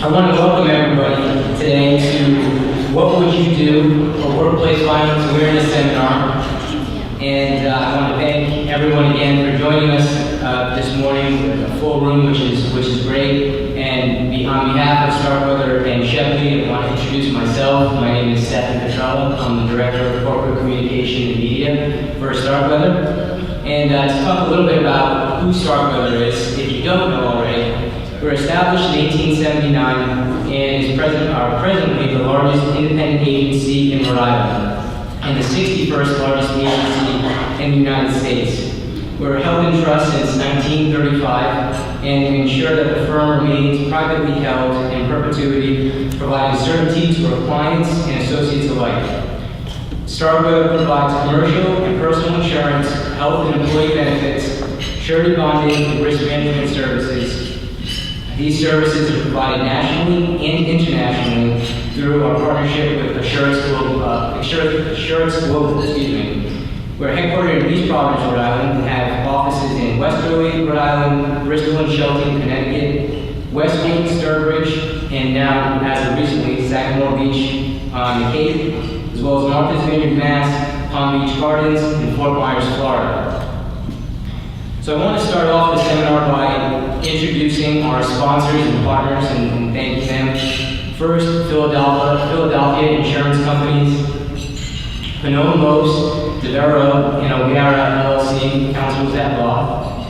I want to welcome everybody today to What Would You Do? A Workplace Violence Awareness Seminar. And I want to thank everyone again for joining us this morning with a full room, which is great. And on behalf of Starkweather and Shepley, I want to introduce myself. My name is Stefan Petrella. I'm the Director of Corporate Communication and Media for Starkweather. And to talk a little bit about who Starkweather is, if you don't know already, we're established in 1879 and is presently the largest independent agency in Rhode Island and the 61st largest agency in the United States. We're held in trust since 1935 and we ensure that the firm remains privately held in perpetuity, providing certainty to our clients and associates alike. Starkweather provides commercial and personal insurance, health and employee benefits, surety bonding, and risk management services. These services are provided nationally and internationally through our partnership with Assurance Global. We're headquartered in East Providence, Rhode Island, and have offices in Westerly, Rhode Island, Bristol and Shelton, Connecticut, Westwood, Sturbridge, and now, as of recently, Sagamore Beach on the Cape, as well as Martha's Vineyard, Mass, Palm Beach Gardens, and Fort Myers, Florida. So I want to start off the seminar by introducing our sponsors and partners and thanking them. First, Philadelphia Insurance Companies, Pinot Mose, DeVero, and O'Gara LLC, counsels at law,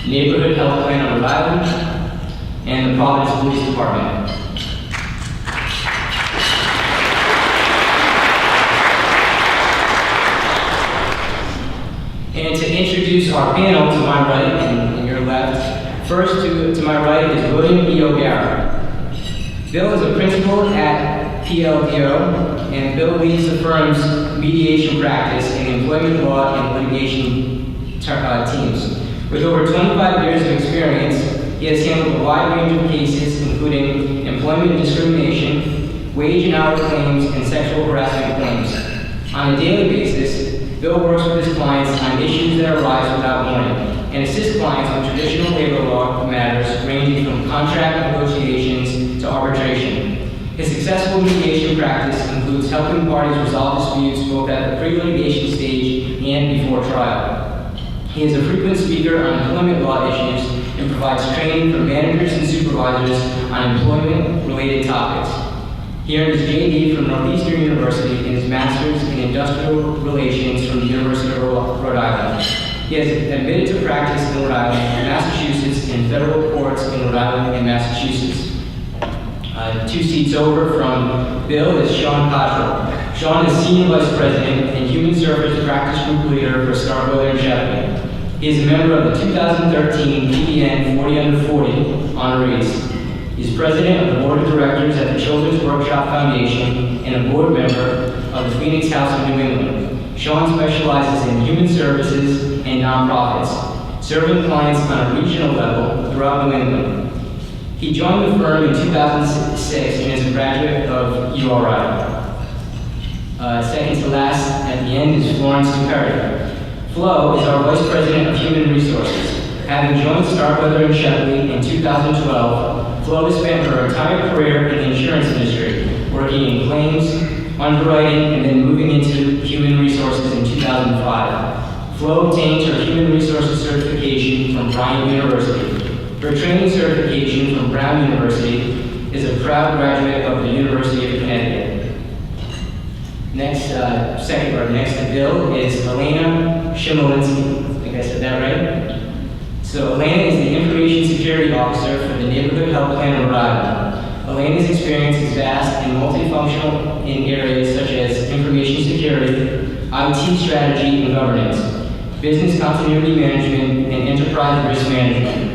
Neighborhood Health Plan of Rhode Island, and the Providence Police Department. And to introduce our panel to my right and your left, first to my right is William E. O'Gara. Bill is a principal at PLDO, and Bill leads the firm's mediation practice in employment law and litigation teams. With over 25 years of experience, he has handled a wide range of cases, including employment discrimination, wage and hour claims, and sexual harassment claims. On a daily basis, Bill works with his clients on issues that arise without warning and assists clients on traditional labor law matters ranging from contract negotiations to arbitration. His successful mediation practice includes helping parties resolve disputes both at the pre-litigation stage and before trial. He is a frequent speaker on employment law issues and provides training for managers and supervisors on employment-related topics. He earned his JD from Northeastern University and his master's in industrial relations from the University of Rhode Island. He has admitted to practice in Rhode Island, Massachusetts, and federal courts in Rhode Island and Massachusetts. 2 seats over from Bill is Sean Cottrell. Sean is Senior Vice President and Human Service Practice Group Leader for Starkweather and Shepley. He is a member of the 2013 PDN 40 Under 40 honorees. He's president of the board of directors at the Children's Workshop Foundation and a board member of the Phoenix House of New England. Sean specializes in human services and nonprofits, serving clients on a regional level throughout New England. He joined the firm in 2006 and is a graduate of URI. Second to last at the end is Florence DuPerry. Flo is our Vice President of Human Resources. Having joined Starkweather and Shepley in 2012, Flo has spent her entire career in the insurance industry, working in claims, underwriting, and then moving into human resources in 2005. Flo obtained her human resources certification from Bryant University. Her training certification from Brown University is a proud graduate of the University of Connecticut. Next to Bill is Helena Chmilenski. I think I said that right? So Helena is the Information Security Officer for the Neighborhood Health Plan of Rhode Island. Helena's experience is vast and multifunctional in areas such as information security, IT strategy and governance, business continuity management, and enterprise risk management.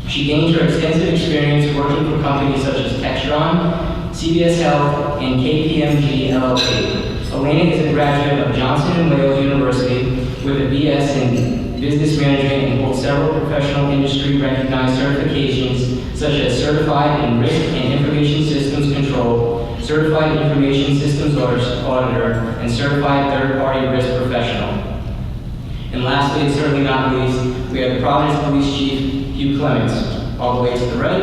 She gained her extensive experience working for companies such as Textron, CVS Health, and KPMG LLC. Helena is a graduate of Johnson & Wales University with a BS in Business Management and holds several professional industry recognized certifications such as Certified in Risk and Information Systems Control, Certified Information Systems Auditor, and Certified Third-Party Risk Professional. And lastly, and certainly not least, we have the Providence Police Chief, Hugh Clements, all the way to the right.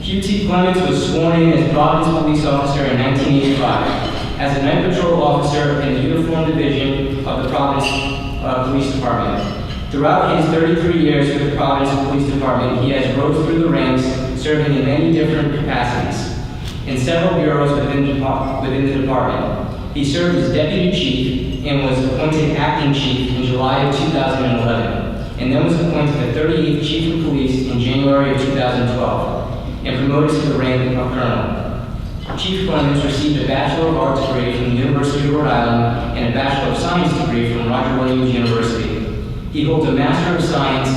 Hugh Clements was sworn in as Providence police officer in 1985 as a night patrol officer in the Uniform Division of the Providence Police Department. Throughout his 33 years with the Providence Police Department, he has rose through the ranks, serving in many different capacities in several bureaus within the department. He served as deputy chief and was appointed acting chief in July of 2011, and then was appointed the 38th chief of police in January of 2012, and promoted to the rank of colonel. Chief Clements received a Bachelor of Arts degree from the University of Rhode Island and a Bachelor of Science degree from Roger Williams University. He holds a Master of Science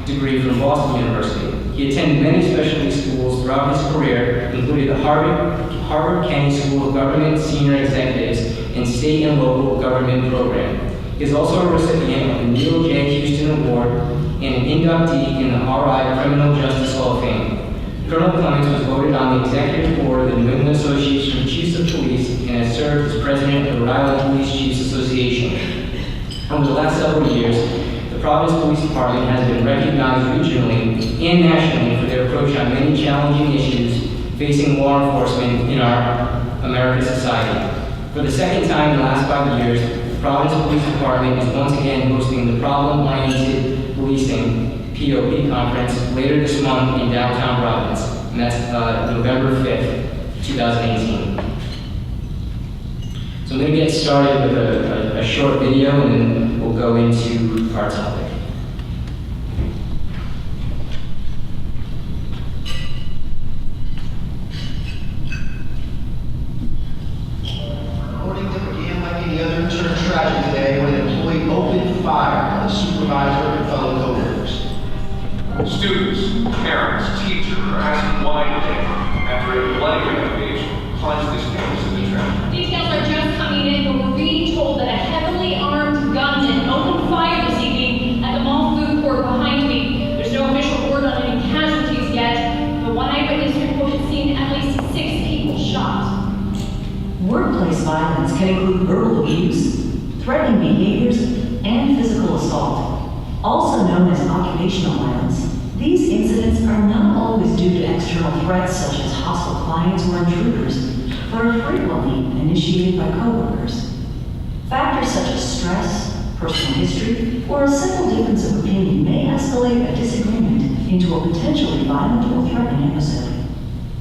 degree from Boston University. He attended many specialty schools throughout his career, including the Harvard Kennedy School of Government Senior Executives and State and Local Government Program. He is also a recipient of the Neil J. Houston Award and an inductee in the RI Criminal Justice Hall of Fame. Colonel Clements was voted on the executive board of the New England Association of Chiefs of Police and has served as president of the Rhode Island Police Chiefs Association. Over the last several years, the Providence Police Department has been recognized regionally and nationally for their approach on many challenging issues facing law enforcement in our American society. For the second time in the last 5 years, the Providence Police Department is once again hosting the Problem-Oriented Policing POP conference later this month in downtown Providence, and that's November 5th, 2018. So I'm going to get started with a short video, and then we'll go into our topic. Morning that began like any other church tragedy today when an employee opened fire on a supervisor and fellow coworkers. Students, parents, teachers are asking why today, after a bloody investigation, plunged this campus into tragedy. Details are just coming in, but we're being told that a heavily armed gunman opened fire this evening at the mall food court behind me. There's no official word on any casualties yet, but one eyewitness reported seeing at least 6 people shot. Workplace violence can include verbal abuse, threatening behaviors, and physical assault. Also known as occupational violence, these incidents are not always due to external threats such as hostile clients or intruders, but are frequently initiated by coworkers. Factors such as stress, personal history, or a simple difference of opinion may escalate a disagreement into a potentially violent or threatening episode.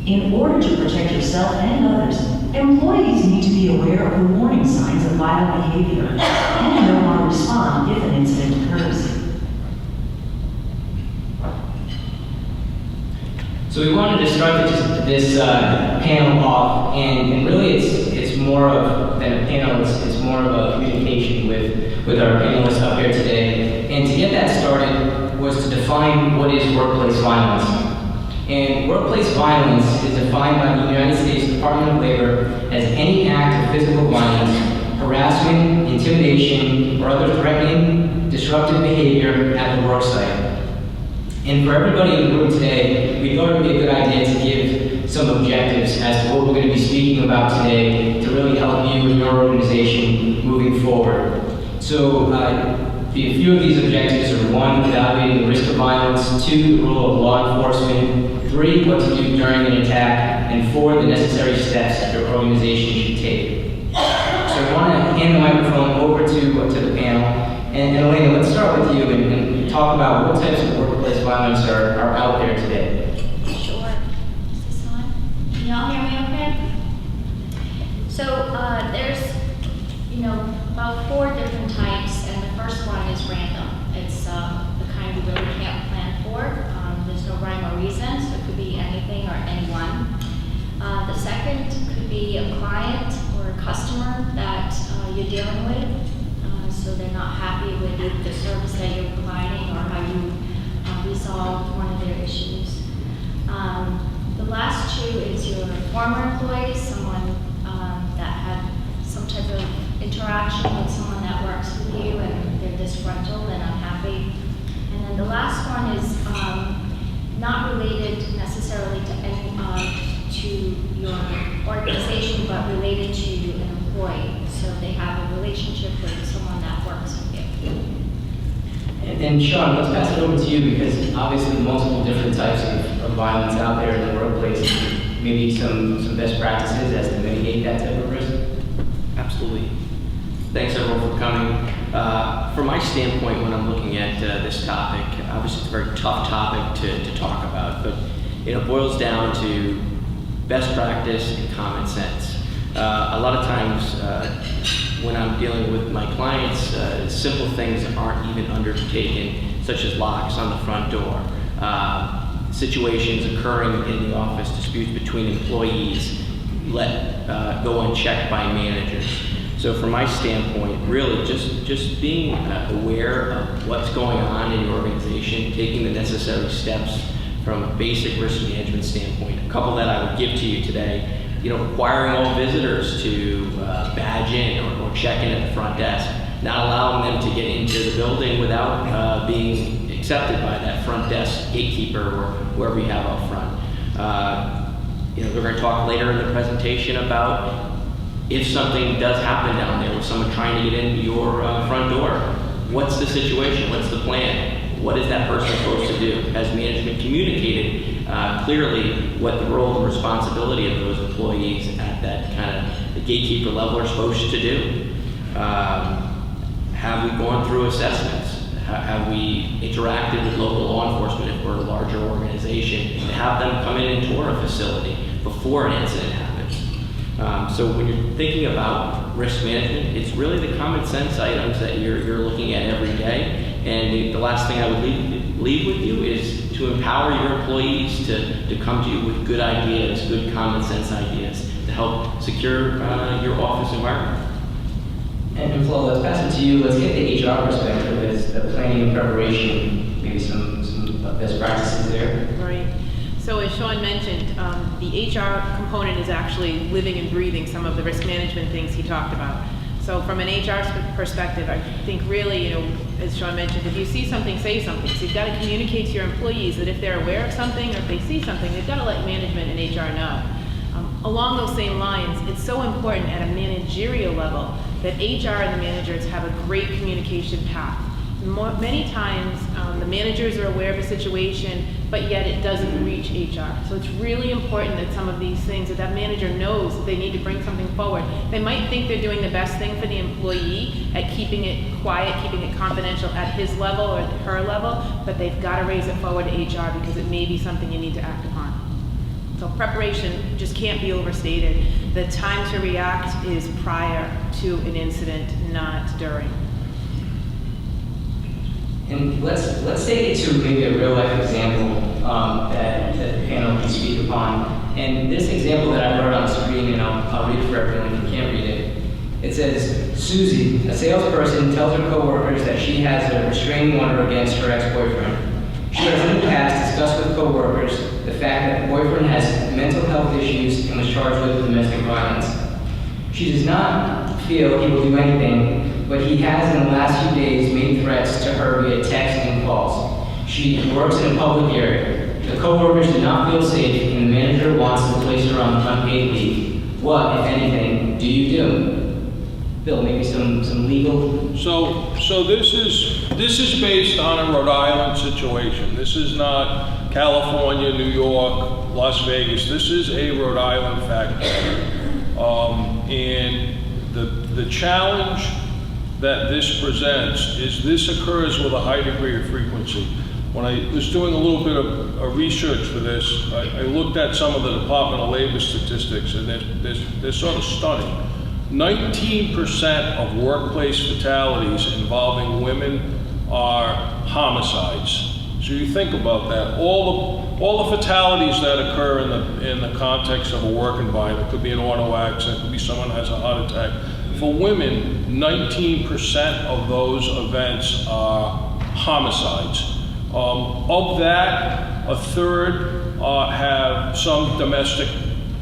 In order to protect yourself and others, employees need to be aware of the warning signs of violent behavior and know how to respond if an incident occurs. So we wanted to start this panel off, and really it's more of than a panel, it's more of a communication with our panelists up here today. And to get that started was to define what is workplace violence. And workplace violence is defined by the United States Department of Labor as any act of physical violence, harassment, intimidation, or other threatening, disruptive behavior at the work site. And for everybody in the room today, we thought it would be a good idea to give some objectives as to what we're going to be speaking about today to really help you and your organization moving forward. So a few of these objectives are 1, evaluating the risk of violence, 2, the role of law enforcement, 3, what to do during an attack, and 4, the necessary steps your organization should take. So I want to hand the microphone over to the panel. And Helena, let's start with you and talk about what types of workplace violence are out there today. Sure. Is this on? Can y'all hear me okay? So there's, about 4 different types, and the first one is random. It's the kind you really can't plan for. There's no rhyme or reason, so it could be anything or anyone. The second could be a client or a customer that you're dealing with. So they're not happy with the service that you're providing or how you resolve one of their issues. The last 2 is your former employees, someone that had some type of interaction with someone that works with you and they're disgruntled and unhappy. And then the last one is not related necessarily to your organization, but related to an employee. So they have a relationship with someone that works with you. And Sean, let's pass it over to you because obviously multiple different types of violence out there in the workplace, maybe some best practices as to mitigate that type of risk? Absolutely. Thanks everyone for coming. From my standpoint, when I'm looking at this topic, obviously it's a very tough topic to talk about, but it boils down to best practice and common sense. A lot of times when I'm dealing with my clients, simple things aren't even undertaken, such as locks on the front door, situations occurring in the office, disputes between employees, let go unchecked by managers. So from my standpoint, really just being aware of what's going on in your organization, taking the necessary steps from a basic risk management standpoint. A couple that I would give to you today, requiring all visitors to badge in or check in at the front desk, not allowing them to get into the building without being accepted by that front desk gatekeeper or whoever you have out front. We're going to talk later in the presentation about if something does happen down there with someone trying to get in your front door, what's the situation? What's the plan? What is that person supposed to do? Has management communicated clearly what the role and responsibility of those employees at that kind of the gatekeeper level are supposed to do? Have we gone through assessments? Have we interacted with local law enforcement if we're a larger organization to have them come in and tour a facility before an incident happens? So when you're thinking about risk management, it's really the common sense items that you're looking at every day. And the last thing I would leave with you is to empower your employees to come to you with good ideas, good common sense ideas to help secure your office environment. And Flo, let's pass it to you. Let's get the HR perspective as the planning and preparation, maybe some best practices there. Right. So as Sean mentioned, the HR component is actually living and breathing some of the risk management things he talked about. So from an HR perspective, I think really, as Sean mentioned, if you see something, say something. So you've got to communicate to your employees that if they're aware of something or if they see something, they've got to let management and HR know. Along those same lines, it's so important at a managerial level that HR and the managers have a great communication path. Many times, the managers are aware of a situation, but yet it doesn't reach HR. So it's really important that some of these things, that manager knows that they need to bring something forward. They might think they're doing the best thing for the employee at keeping it quiet, keeping it confidential at his level or at her level, but they've got to raise it forward to HR because it may be something you need to act upon. So preparation just can't be overstated. The time to react is prior to an incident, not during. And let's take it to maybe a real life example that the panel can speak upon. And this example that I wrote on the screen, and I'll read it for everyone if you can't read it. It says, Susie, a salesperson, tells her coworkers that she has a restraining order against her ex-boyfriend. She has in the past discussed with coworkers the fact that the boyfriend has mental health issues and was charged with domestic violence. She does not feel he will do anything, but he has in the last few days made threats to her via text and calls. She works in a public area. The coworkers do not feel safe, and the manager wants to place her on unpaid leave. What, if anything, do you do? Bill, maybe some legal. So this is based on a Rhode Island situation. This is not California, New York, Las Vegas. This is a Rhode Island fact. And the challenge that this presents is this occurs with a high degree of frequency. When I was doing a little bit of research for this, I looked at some of the Department of Labor statistics, and they're sort of stunning. 19% of workplace fatalities involving women are homicides. So you think about that. All the fatalities that occur in the context of a work environment, could be an auto accident, could be someone has a heart attack. For women, 19% of those events are homicides. Of that, a third have some domestic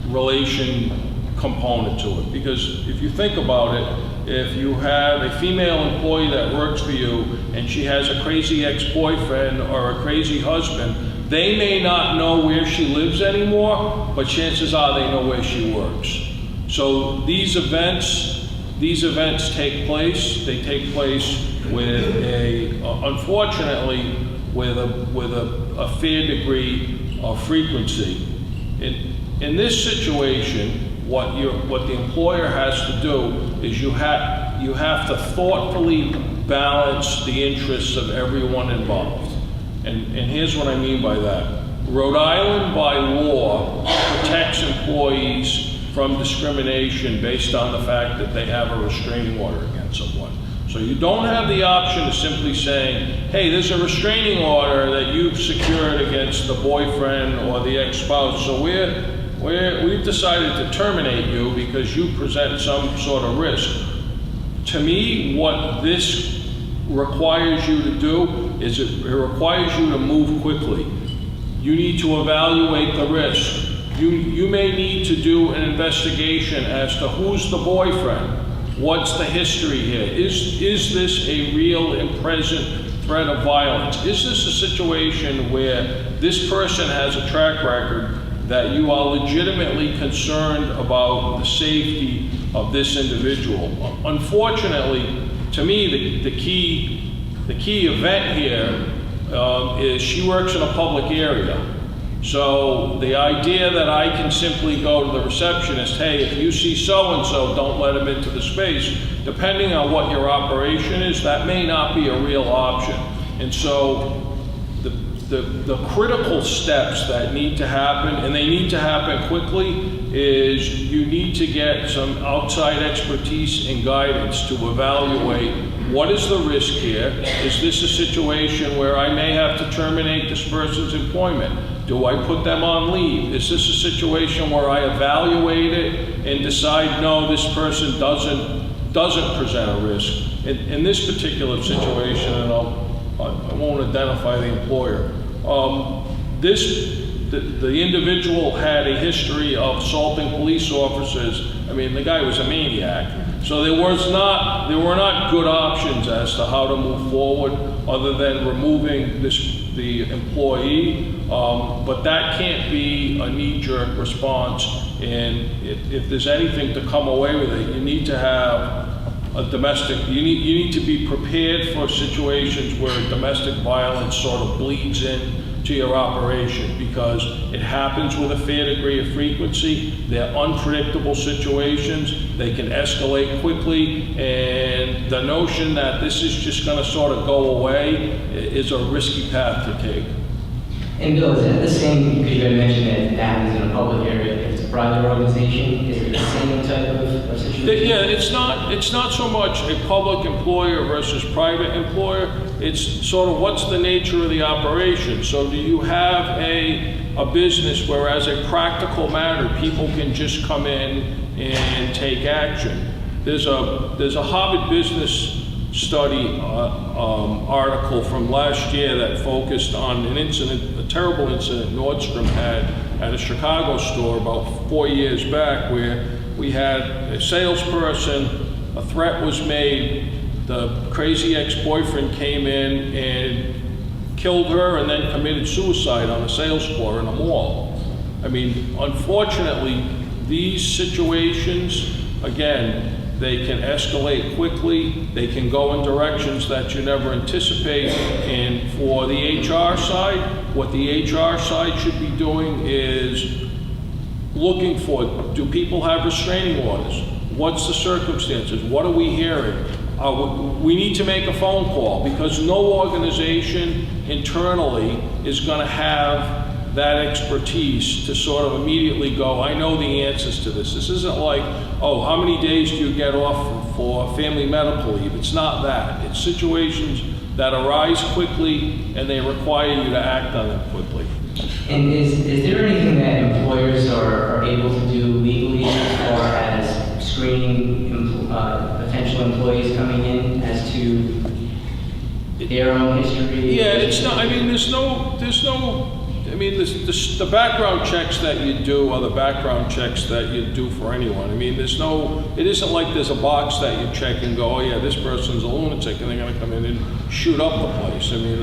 relation component to it. Because if you think about it, if you have a female employee that works for you and she has a crazy ex-boyfriend or a crazy husband, they may not know where she lives anymore, but chances are they know where she works. So these events take place. They take place with unfortunately, with a fair degree of frequency. In this situation, what the employer has to do is you have to thoughtfully balance the interests of everyone involved. And here's what I mean by that. Rhode Island, by law, protects employees from discrimination based on the fact that they have a restraining order against someone. So you don't have the option of simply saying, hey, there's a restraining order that you've secured against the boyfriend or the ex-spouse, so we've decided to terminate you because you present some sort of risk. To me, what this requires you to do is it requires you to move quickly. You need to evaluate the risk. You may need to do an investigation as to who's the boyfriend. What's the history here? Is this a real and present threat of violence? Is this a situation where this person has a track record that you are legitimately concerned about the safety of this individual? Unfortunately, to me, the key event here is she works in a public area. So the idea that I can simply go to the receptionist, hey, if you see so-and-so, don't let him into the space, depending on what your operation is, that may not be a real option. And so the critical steps that need to happen, and they need to happen quickly, is you need to get some outside expertise and guidance to evaluate what is the risk here. Is this a situation where I may have to terminate this person's employment? Do I put them on leave? Is this a situation where I evaluate it and decide, no, this person doesn't present a risk? In this particular situation, and I won't identify the employer, the individual had a history of assaulting police officers. I mean, the guy was a maniac. So there were not good options as to how to move forward other than removing the employee. But that can't be a knee-jerk response. And if there's anything to come away with it, you need to have a domestic, you need to be prepared for situations where domestic violence sort of bleeds in to your operation, because it happens with a fair degree of frequency. They're unpredictable situations. They can escalate quickly, and the notion that this is just going to sort of go away is a risky path to take. And Bill, is that the same, because you had mentioned that it happens in a public area, if it's a private organization, is it the same type of situation? Yeah, it's not so much a public employer versus private employer. It's sort of what's the nature of the operation. So do you have a business where, as a practical matter, people can just come in and take action? There's a Harvard Business Study article from last year that focused on an incident, a terrible incident Nordstrom had at a Chicago store about 4 years back, where we had a salesperson, a threat was made, the crazy ex-boyfriend came in and killed her and then committed suicide on the sales floor in a mall. I mean, unfortunately, these situations, again, they can escalate quickly. They can go in directions that you never anticipate. And for the HR side, what the HR side should be doing is looking for, do people have restraining orders? What's the circumstances? What are we hearing? We need to make a phone call, because no organization internally is going to have that expertise to sort of immediately go, I know the answers to this. This isn't like, oh, how many days do you get off for family medical leave? It's not that. It's situations that arise quickly and they require you to act on them quickly. And is there anything that employers are able to do legally as far as screening potential employees coming in as to their own history? Yeah, it's not, I mean, there's no, I mean, the background checks that you do are the background checks that you do for anyone. I mean, it isn't like there's a box that you check and go, oh yeah, this person's a lunatic, and they're gonna come in and shoot up the place. I mean,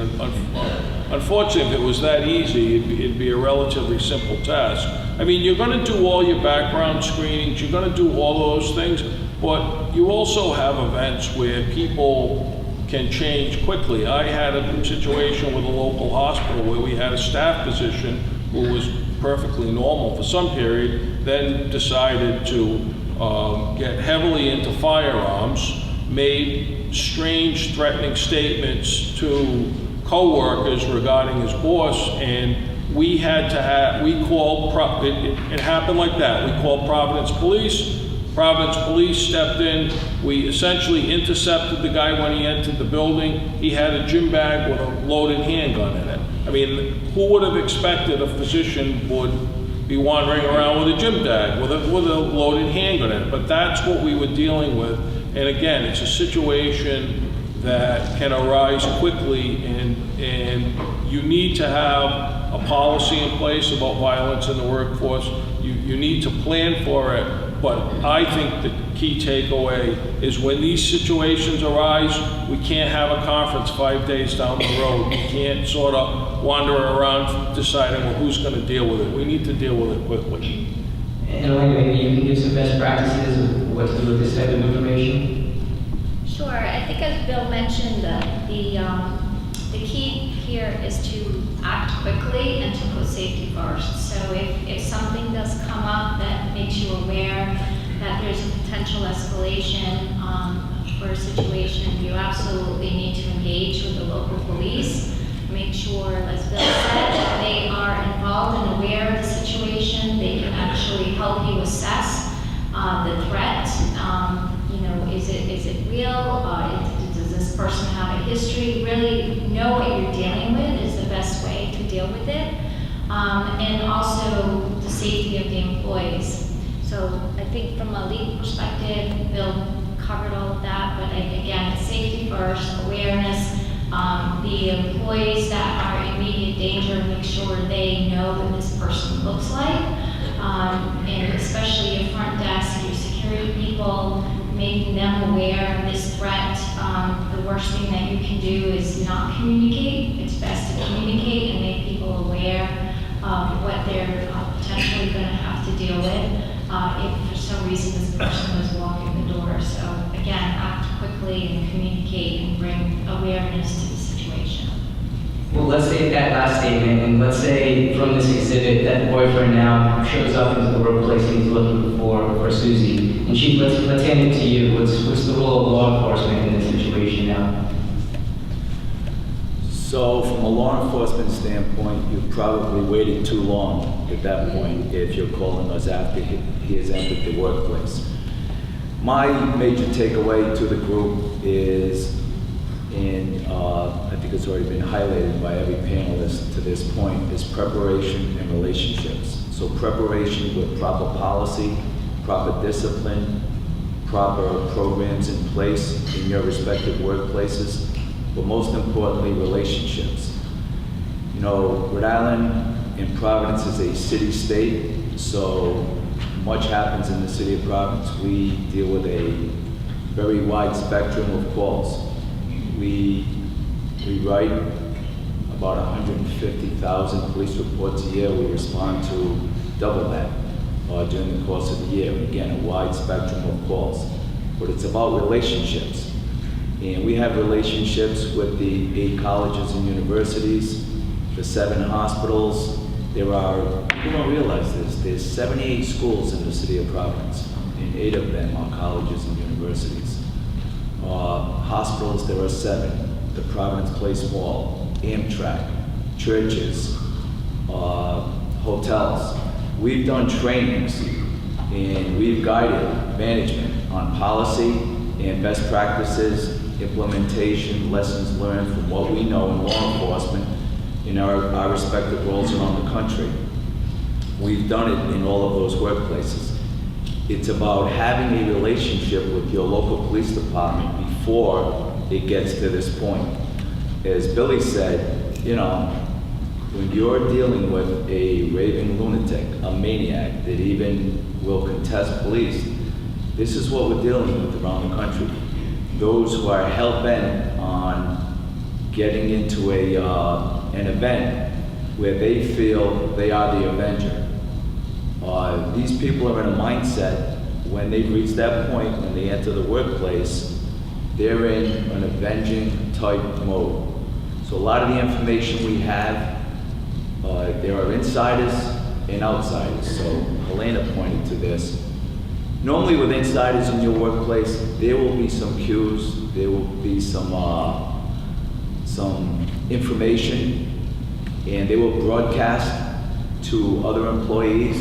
unfortunately, if it was that easy, it'd be a relatively simple task. I mean, you're gonna do all your background screenings, you're gonna do all those things, but you also have events where people can change quickly. I had a situation with a local hospital where we had a staff position who was perfectly normal for some period, then decided to get heavily into firearms, made strange threatening statements to co-workers regarding his boss, and we had to have, we called, it happened like that. We called Providence Police. Providence Police stepped in. We essentially intercepted the guy when he entered the building. He had a gym bag with a loaded handgun in it. I mean, who would have expected a physician would be wandering around with a gym bag with a loaded handgun in it? But that's what we were dealing with. And again, it's a situation that can arise quickly, and you need to have a policy in place about violence in the workforce. You need to plan for it. But I think the key takeaway is when these situations arise, we can't have a conference 5 days down the road. We can't sort of wander around deciding, well, who's going to deal with it. We need to deal with it quickly. And Helena, maybe you can give some best practices of what to do with this type of information? Sure. I think as Bill mentioned, the key here is to act quickly and to put safety first. So if something does come up that makes you aware that there's a potential escalation for a situation, you absolutely need to engage with the local police. Make sure, as Bill said, that they are involved and aware of the situation. They can actually help you assess the threat. Is it real? Does this person have a history? Really know what you're dealing with is the best way to deal with it. And also the safety of the employees. So I think from a legal perspective, Bill covered all of that, but again, safety first, awareness. The employees that are in immediate danger, make sure they know what this person looks like. And especially your front desk, your security people, making them aware of this threat. The worst thing that you can do is not communicate. It's best to communicate and make people aware of what they're potentially going to have to deal with if for some reason this person was walking the door. So again, act quickly and communicate and bring awareness to the situation. Well, let's take that last statement, and let's say from this exhibit that the boyfriend now shows up into the workplace and he's looking for Susie. And Chief, let's hand it to you. What's the role of law enforcement in this situation now? So from a law enforcement standpoint, you probably waited too long at that point if you're calling us after he has entered the workplace. My major takeaway to the group is, and I think it's already been highlighted by every panelist to this point, is preparation and relationships. So preparation with proper policy, proper discipline, proper programs in place in your respective workplaces, but most importantly, relationships. You know, Rhode Island and Providence is a city-state, so much happens in the city of Providence. We deal with a very wide spectrum of calls. We write about 150,000 police reports a year. We respond to double that during the course of the year. Again, a wide spectrum of calls. But it's about relationships. And we have relationships with the 8 colleges and universities, the 7 hospitals. There are, you don't realize this, there's 78 schools in the city of Providence, and 8 of them are colleges and universities. Hospitals, there are 7, the Providence Place Mall, Amtrak, churches, hotels. We've done trainings and we've guided management on policy and best practices, implementation, lessons learned from what we know in law enforcement in our respective roles around the country. We've done it in all of those workplaces. It's about having a relationship with your local police department before it gets to this point. As Billy said, you know, when you're dealing with a raving lunatic, a maniac that even will contest police, this is what we're dealing with around the country. Those who are hell-bent on getting into an event where they feel they are the avenger. These people are in a mindset when they've reached that point, when they enter the workplace, they're in an avenging type mode. So a lot of the information we have There are insiders and outsiders, so Helena pointed to this. Normally with insiders in your workplace, there will be some cues, there will be some information, and they will broadcast to other employees,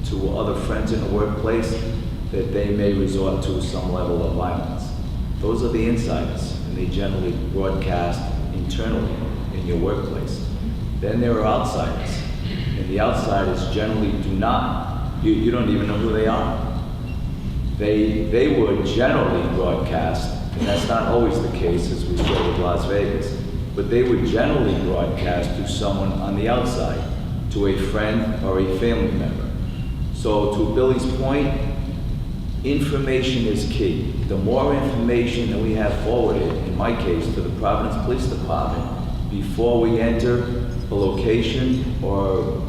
to other friends in the workplace, that they may resort to some level of violence. Those are the insiders, and they generally broadcast internally in your workplace. Then there are outsiders, and the outsiders generally do not, you don't even know who they are. They would generally broadcast, and that's not always the case as we saw with Las Vegas, but they would generally broadcast to someone on the outside, to a friend or a family member. So to Billy's point, information is key. The more information that we have forwarded, in my case, to the Providence Police Department, before we enter a location or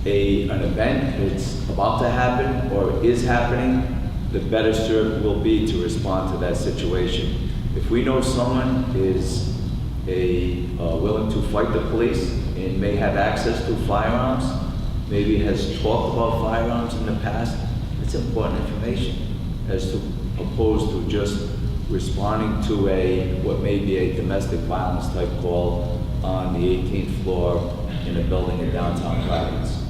an event that's about to happen or is happening, the better served will be to respond to that situation. If we know someone is willing to fight the police and may have access to firearms, maybe has talked about firearms in the past, it's important information as opposed to just responding to what may be a domestic violence type call on the 18th floor in a building in downtown Providence.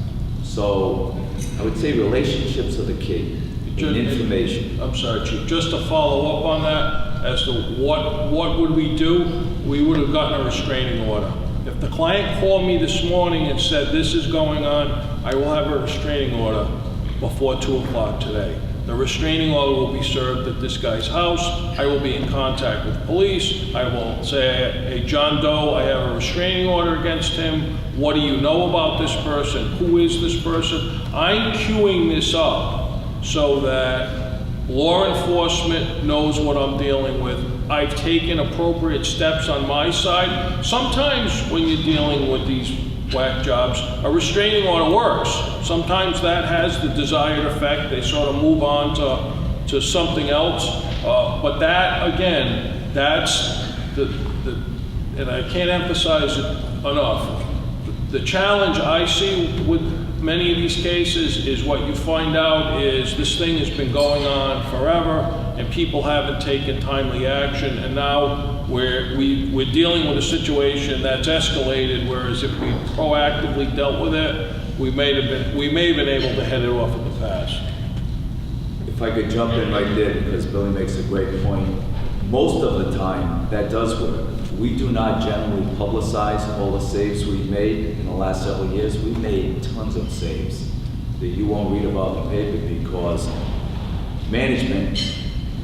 So I would say relationships are the key. And information. I'm sorry, Chief, just to follow up on that, as to what would we do, we would have gotten a restraining order. If the client called me this morning and said, this is going on, I will have a restraining order before 2 o'clock today. The restraining order will be served at this guy's house. I will be in contact with police. I will say, hey, John Doe, I have a restraining order against him. What do you know about this person? Who is this person? I'm queuing this up so that law enforcement knows what I'm dealing with. I've taken appropriate steps on my side. Sometimes when you're dealing with these whack jobs, a restraining order works. Sometimes that has the desired effect. They sort of move on to something else. But that, again, that's and I can't emphasize it enough. The challenge I see with many of these cases is what you find out is this thing has been going on forever and people haven't taken timely action, and now we're dealing with a situation that's escalated, whereas if we proactively dealt with it, we may have been able to head it off in the past. If I could jump in right there, because Billy makes a great point. Most of the time, that does work. We do not generally publicize all the saves we've made in the last several years. We've made tons of saves that you won't read about in the paper because management,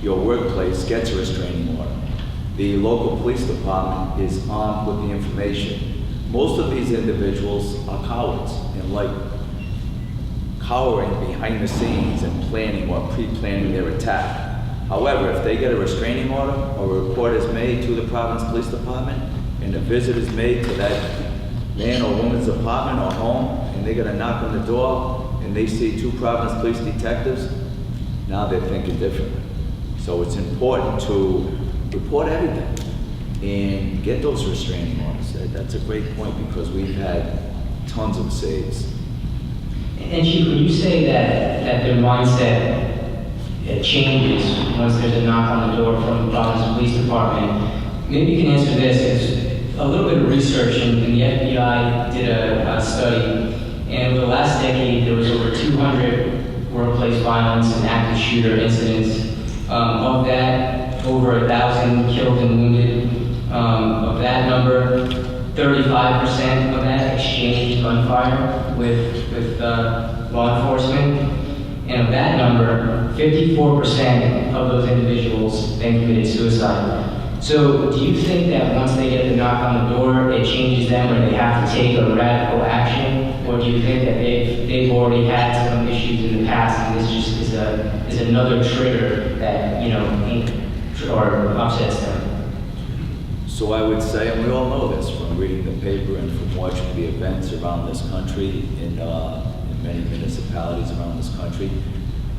your workplace, gets a restraining order. The local police department is armed with the information. Most of these individuals are cowards and like cowering behind the scenes and planning or pre-planning their attack. However, if they get a restraining order or a report is made to the Providence Police Department and a visit is made to that man or woman's apartment or home and they get a knock on the door and they see 2 Providence police detectives, now they're thinking differently. So it's important to report everything and get those restraining orders. That's a great point because we've had tons of saves. And Chief, when you say that their mindset changes once there's a knock on the door from the Providence Police Department, maybe you can answer this. It's a little bit of research, and the FBI did a study, and over the last decade, there was over 200 workplace violence and active shooter incidents. Of that, over 1,000 killed and wounded. Of that number, 35% of that exchanged gunfire with law enforcement. And of that number, 54% of those individuals then committed suicide. So do you think that once they get the knock on the door, it changes them or they have to take a radical action? Or do you think that they've already had some issues in the past and this just is another trigger that, or upsets them? So I would say, and we all know this from reading the paper and from watching the events around this country in many municipalities around this country,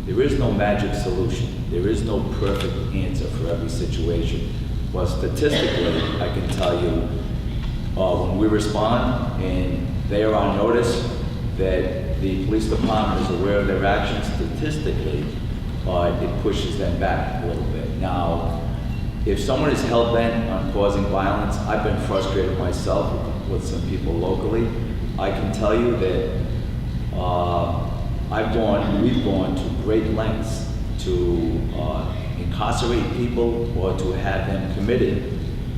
there is no magic solution. There is no perfect answer for every situation. But statistically, I can tell you, when we respond and they are on notice that the police department is aware of their actions, statistically, it pushes them back a little bit. Now, if someone is hell-bent on causing violence, I've been frustrated myself with some people locally. I can tell you that we've gone to great lengths to incarcerate people or to have them committed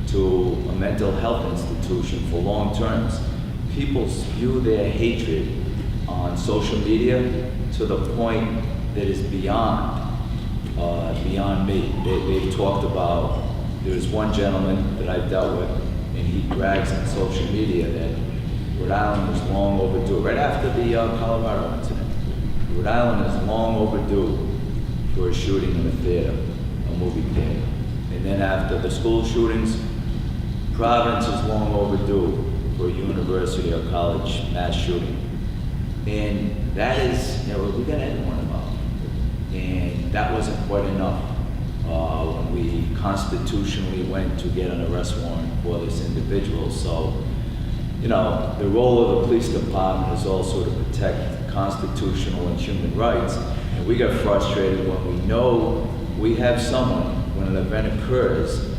to a mental health institution for long terms. People spew their hatred on social media to the point that is beyond me. They've talked about, there's one gentleman that I've dealt with, and he brags on social media that Rhode Island is long overdue, right after the Colorado incident. Rhode Island is long overdue for a shooting in a theater, a movie theater. And then after the school shootings, Providence is long overdue for a university or college mass shooting. And that is, we got anyone about. And that wasn't quite enough when we constitutionally went to get an arrest warrant for this individual. So, the role of the police department is also to protect constitutional and human rights. And we get frustrated when we know we have someone, when an event occurs,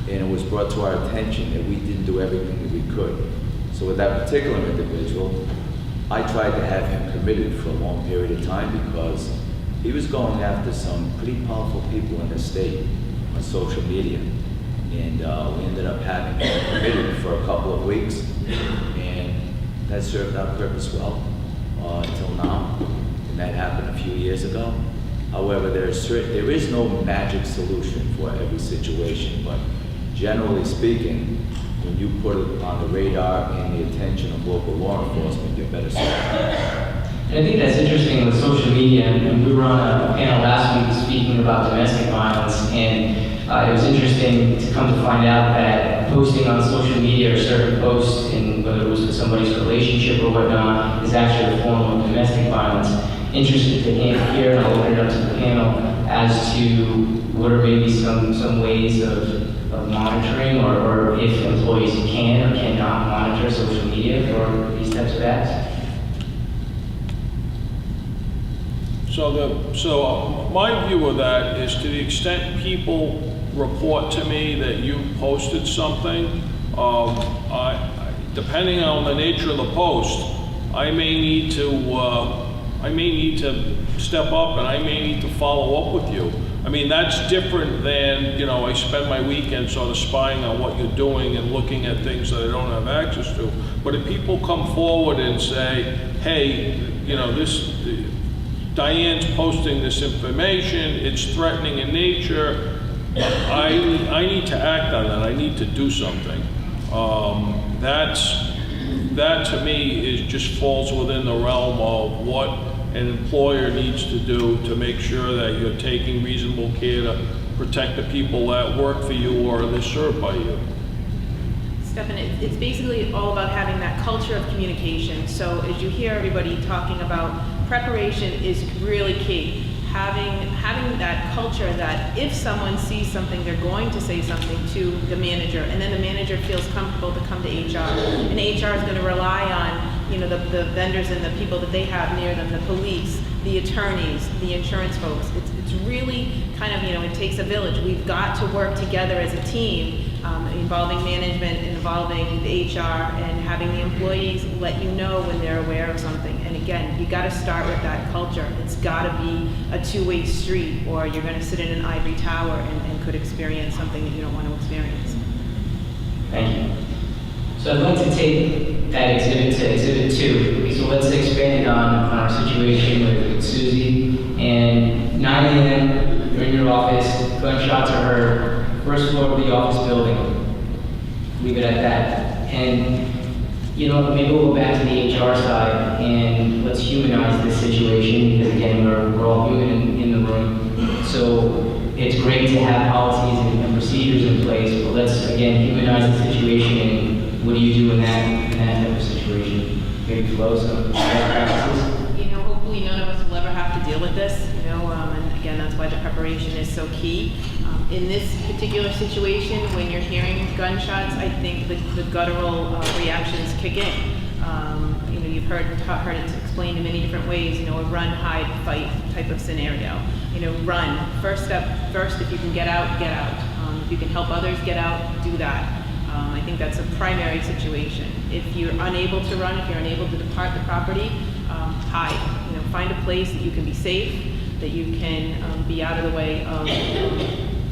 and it was brought to our attention that we didn't do everything that we could. So with that particular individual, I tried to have him committed for a long period of time because he was going after some pretty powerful people in the state on social media. And we ended up having him committed for a couple of weeks, and that served our purpose well until now. And that happened a few years ago. However, there is no magic solution for every situation, but generally speaking, when you put it on the radar and the attention of local law enforcement, you're better served. And I think that's interesting with social media, and we were on a panel last week speaking about domestic violence, and it was interesting to come to find out that posting on social media or certain posts, in whether it was with somebody's relationship or whatnot, is actually a form of domestic violence. Interested to hear, and I'll open it up to the panel, as to what are maybe some ways of monitoring, or if employees can or cannot monitor social media for these types of acts. So my view of that is, to the extent people report to me that you posted something, depending on the nature of the post, I may need to step up and I may need to follow up with you. I mean, that's different than, I spend my weekend sort of spying on what you're doing and looking at things that I don't have access to. But if people come forward and say, hey, Diane's posting this information, it's threatening in nature, I need to act on that, I need to do something. That to me just falls within the realm of what an employer needs to do to make sure that you're taking reasonable care to protect the people that work for you or they're served by you. Stefan, it's basically all about having that culture of communication. So as you hear everybody talking about, preparation is really key. Having that culture that if someone sees something, they're going to say something to the manager, and then the manager feels comfortable to come to HR. And HR is going to rely on the vendors and the people that they have near them, the police, the attorneys, the insurance folks. It's really kind of, it takes a village. We've got to work together as a team, involving management, involving the HR, and having the employees let you know when they're aware of something. And again, you got to start with that culture. It's got to be a two-way street, or you're going to sit in an ivory tower and could experience something that you don't want to experience. Thank you. So I'd like to take that exhibit to exhibit 2. So let's expand on our situation with Susie. And 9 a.m., you're in your office, gunshots are heard, first floor of the office building. Leave it at that. And maybe we'll go back to the HR side and let's humanize this situation, because again, we're all human in the room. So it's great to have policies and procedures in place, but let's again humanize the situation. And what do you do in that type of situation? Maybe flow some best practices? Hopefully none of us will ever have to deal with this, and again, that's why the preparation is so key. In this particular situation, when you're hearing gunshots, I think the guttural reactions kick in. You've heard it explained in many different ways, a run, hide, fight type of scenario. Run. First step, first, if you can get out, get out. If you can help others get out, do that. I think that's a primary situation. If you're unable to run, if you're unable to depart the property, hide. Find a place that you can be safe, that you can be out of the way of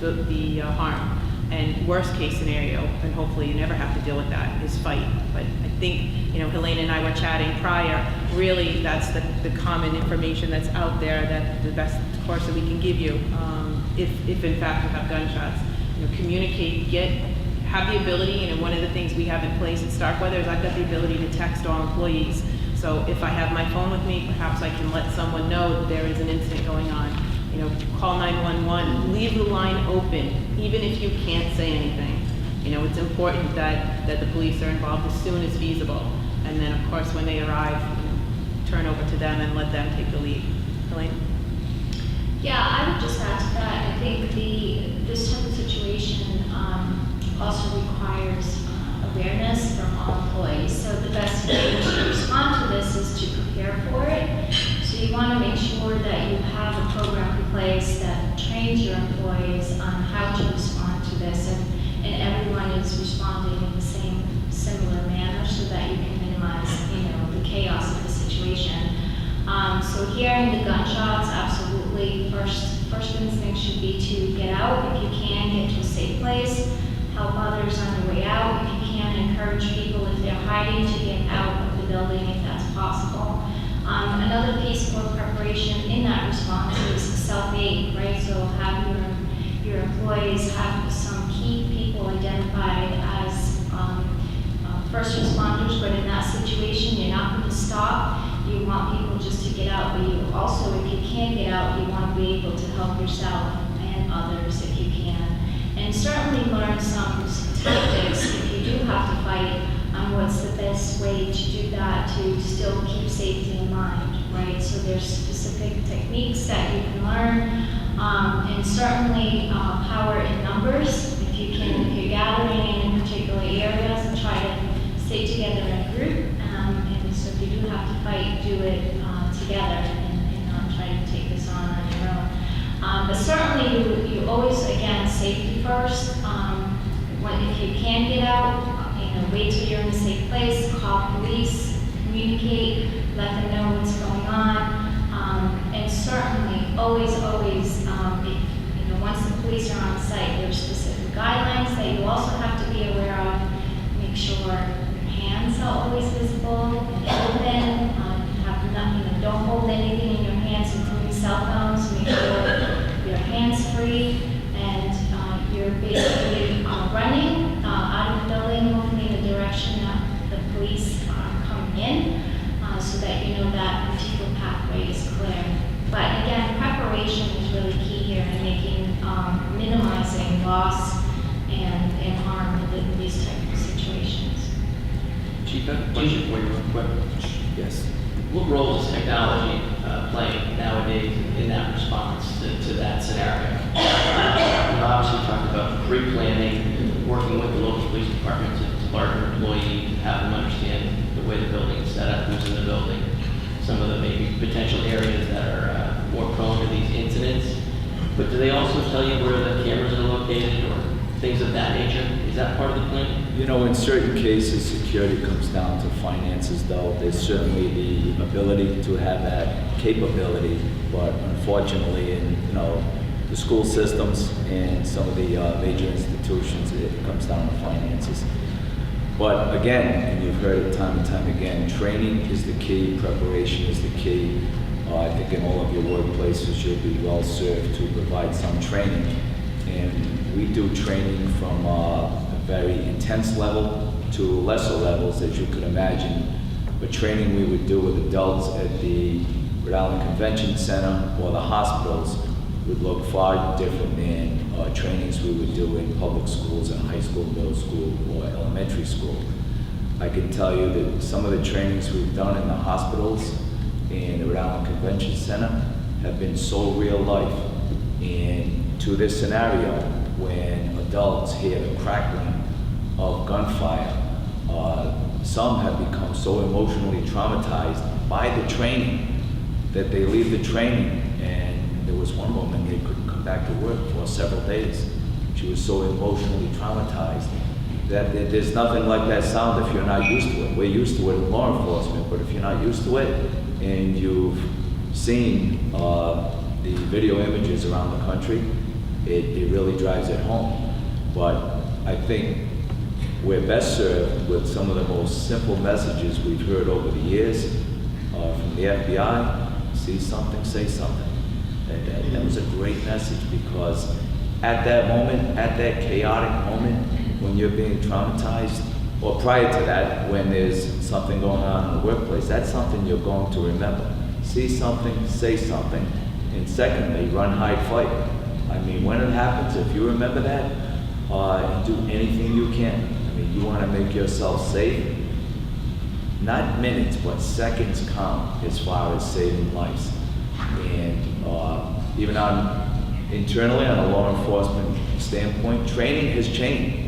the harm. And worst case scenario, and hopefully you never have to deal with that, is fight. But I think, Helena and I were chatting prior, really that's the common information that's out there, that the best course that we can give you, if in fact you have gunshots. Communicate, have the ability, one of the things we have in place at Starkweather is I've got the ability to text all employees. So if I have my phone with me, perhaps I can let someone know that there is an incident going on. Call 911, leave the line open, even if you can't say anything. It's important that the police are involved as soon as feasible. And then, of course, when they arrive, turn over to them and let them take the lead. Helena? Yeah, I would just add to that. I think this type of situation also requires awareness from all employees. So the best way to respond to this is to prepare for it. So you want to make sure that you have a program in place that trains your employees on how to respond to this, and everyone is responding in the similar manner so that you can minimize, the chaos of the situation. So hearing the gunshots, absolutely, first instinct should be to get out. If you can, get to a safe place, help others on the way out. If you can, encourage people if they're hiding to get out of the building if that's possible. Another piece for preparation in that response is self-aid, right? So have your employees have some key people identified as first responders, but in that situation, you're not going to stop. You want people just to get out, but you also, if you can get out, you want to be able to help yourself and others if you can. And certainly learn some tactics if you do have to fight on what's the best way to do that to still keep safety in mind, right? So there's specific techniques that you can learn, and certainly power in numbers. If you're gathering in particular areas, and try to stay together in a group. And so if you do have to fight, do it together and not try to take this on your own. But certainly you always, again, safety first. If you can get out, wait till you're in a safe place, call police, communicate, let them know what's going on. And certainly, always, once the police are on site, there's specific guidelines that you also have to be aware of. Make sure your hands are always visible and open. Have nothing, don't hold anything in your hands, including cell phones. Make sure your hands free, and you're basically running out of the building, moving in the direction that the police are coming in, so that you know that particular pathway is clear. But again, preparation is really key here in minimizing loss and harm in these types of situations. Chief, I have a question for you real quick. Yes. What role is technology playing nowadays in that response to that scenario? Obviously, you talked about pre-planning, working with the local police department to larger employees, have them understand the way the building is set up, who's in the building, some of the maybe potential areas that are more prone to these incidents. But do they also tell you where the cameras are located or things of that nature? Is that part of the plan? In certain cases, security comes down to finances, though. There's certainly the ability to have that capability, but unfortunately, in the school systems and some of the major institutions, it comes down to finances. But again, and you've heard it time and time again, training is the key, preparation is the key. I think in all of your workplaces, you'll be well served to provide some training. And we do training from a very intense level to lesser levels, as you could imagine. But training we would do with adults at the Rhode Island Convention Center or the hospitals would look far different than trainings we would do in public schools and high school, middle school, or elementary school. I can tell you that some of the trainings we've done in the hospitals and the Rhode Island Convention Center have been so real life. And to this scenario, when adults hear the crackling of gunfire. Some have become so emotionally traumatized by the training that they leave the training, and there was one woman, they couldn't come back to work for several days. She was so emotionally traumatized that there's nothing like that sound if you're not used to it. We're used to it in law enforcement, but if you're not used to it and you've seen the video images around the country, it really drives it home. But I think we're best served with some of the most simple messages we've heard over the years from the FBI. See something, say something. That was a great message, because at that moment, at that chaotic moment, when you're being traumatized, or prior to that, when there's something going on in the workplace, that's something you're going to remember. See something, say something, and secondly, run, hide, fight. I mean, when it happens, if you remember that, do anything you can. I mean, you want to make yourself safe. Not minutes, but seconds count as far as saving lives. And even internally, on a law enforcement standpoint, training has changed.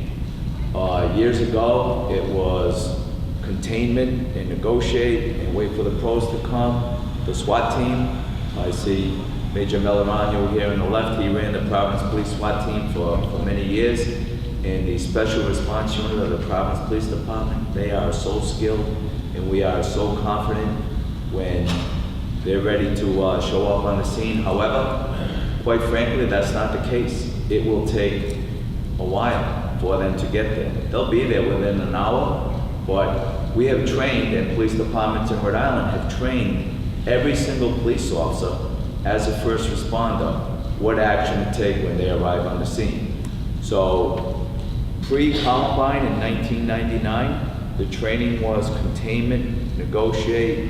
Years ago, it was containment and negotiate and wait for the pros to come. The SWAT team, I see Major Melarano here on the left. He ran the Providence Police SWAT team for many years. And the Special Response Unit of the Providence Police Department, they are so skilled and we are so confident when they're ready to show up on the scene. However, quite frankly, that's not the case. It will take a while for them to get there. They'll be there within an hour, but we have trained, and police departments in Rhode Island have trained every single police officer as a first responder what action to take when they arrive on the scene. So pre-Columbine in 1999, the training was containment, negotiate,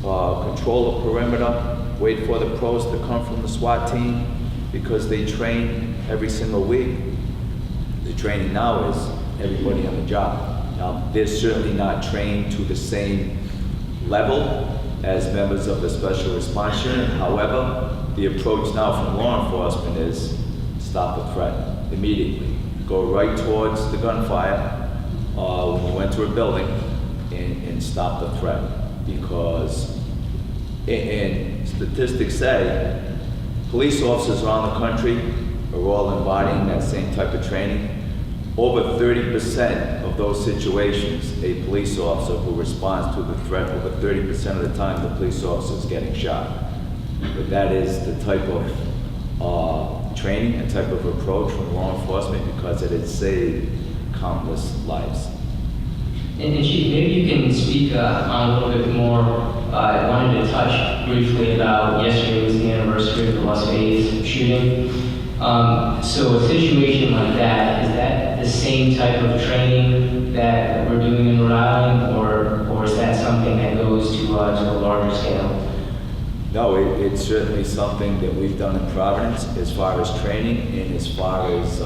control the perimeter, wait for the pros to come from the SWAT team, because they train every single week. The training now is everybody on the job. Now, they're certainly not trained to the same level as members of the Special Response Unit. However, the approach now from law enforcement is stop the threat immediately. Go right towards the gunfire when you enter a building and stop the threat. Because, and statistics say, police officers around the country are all embodying that same type of training. Over 30% of those situations, a police officer who responds to the threat, over 30% of the time, the police officer is getting shot. But that is the type of training and type of approach from law enforcement, because it has saved countless lives. And Chief, maybe you can speak on a little bit more. I wanted to touch briefly about yesterday was the anniversary of the Las Vegas shooting. So a situation like that, is that the same type of training that we're doing in Rhode Island, or is that something that goes to a larger scale? No, it's certainly something that we've done in Providence as far as training and as far as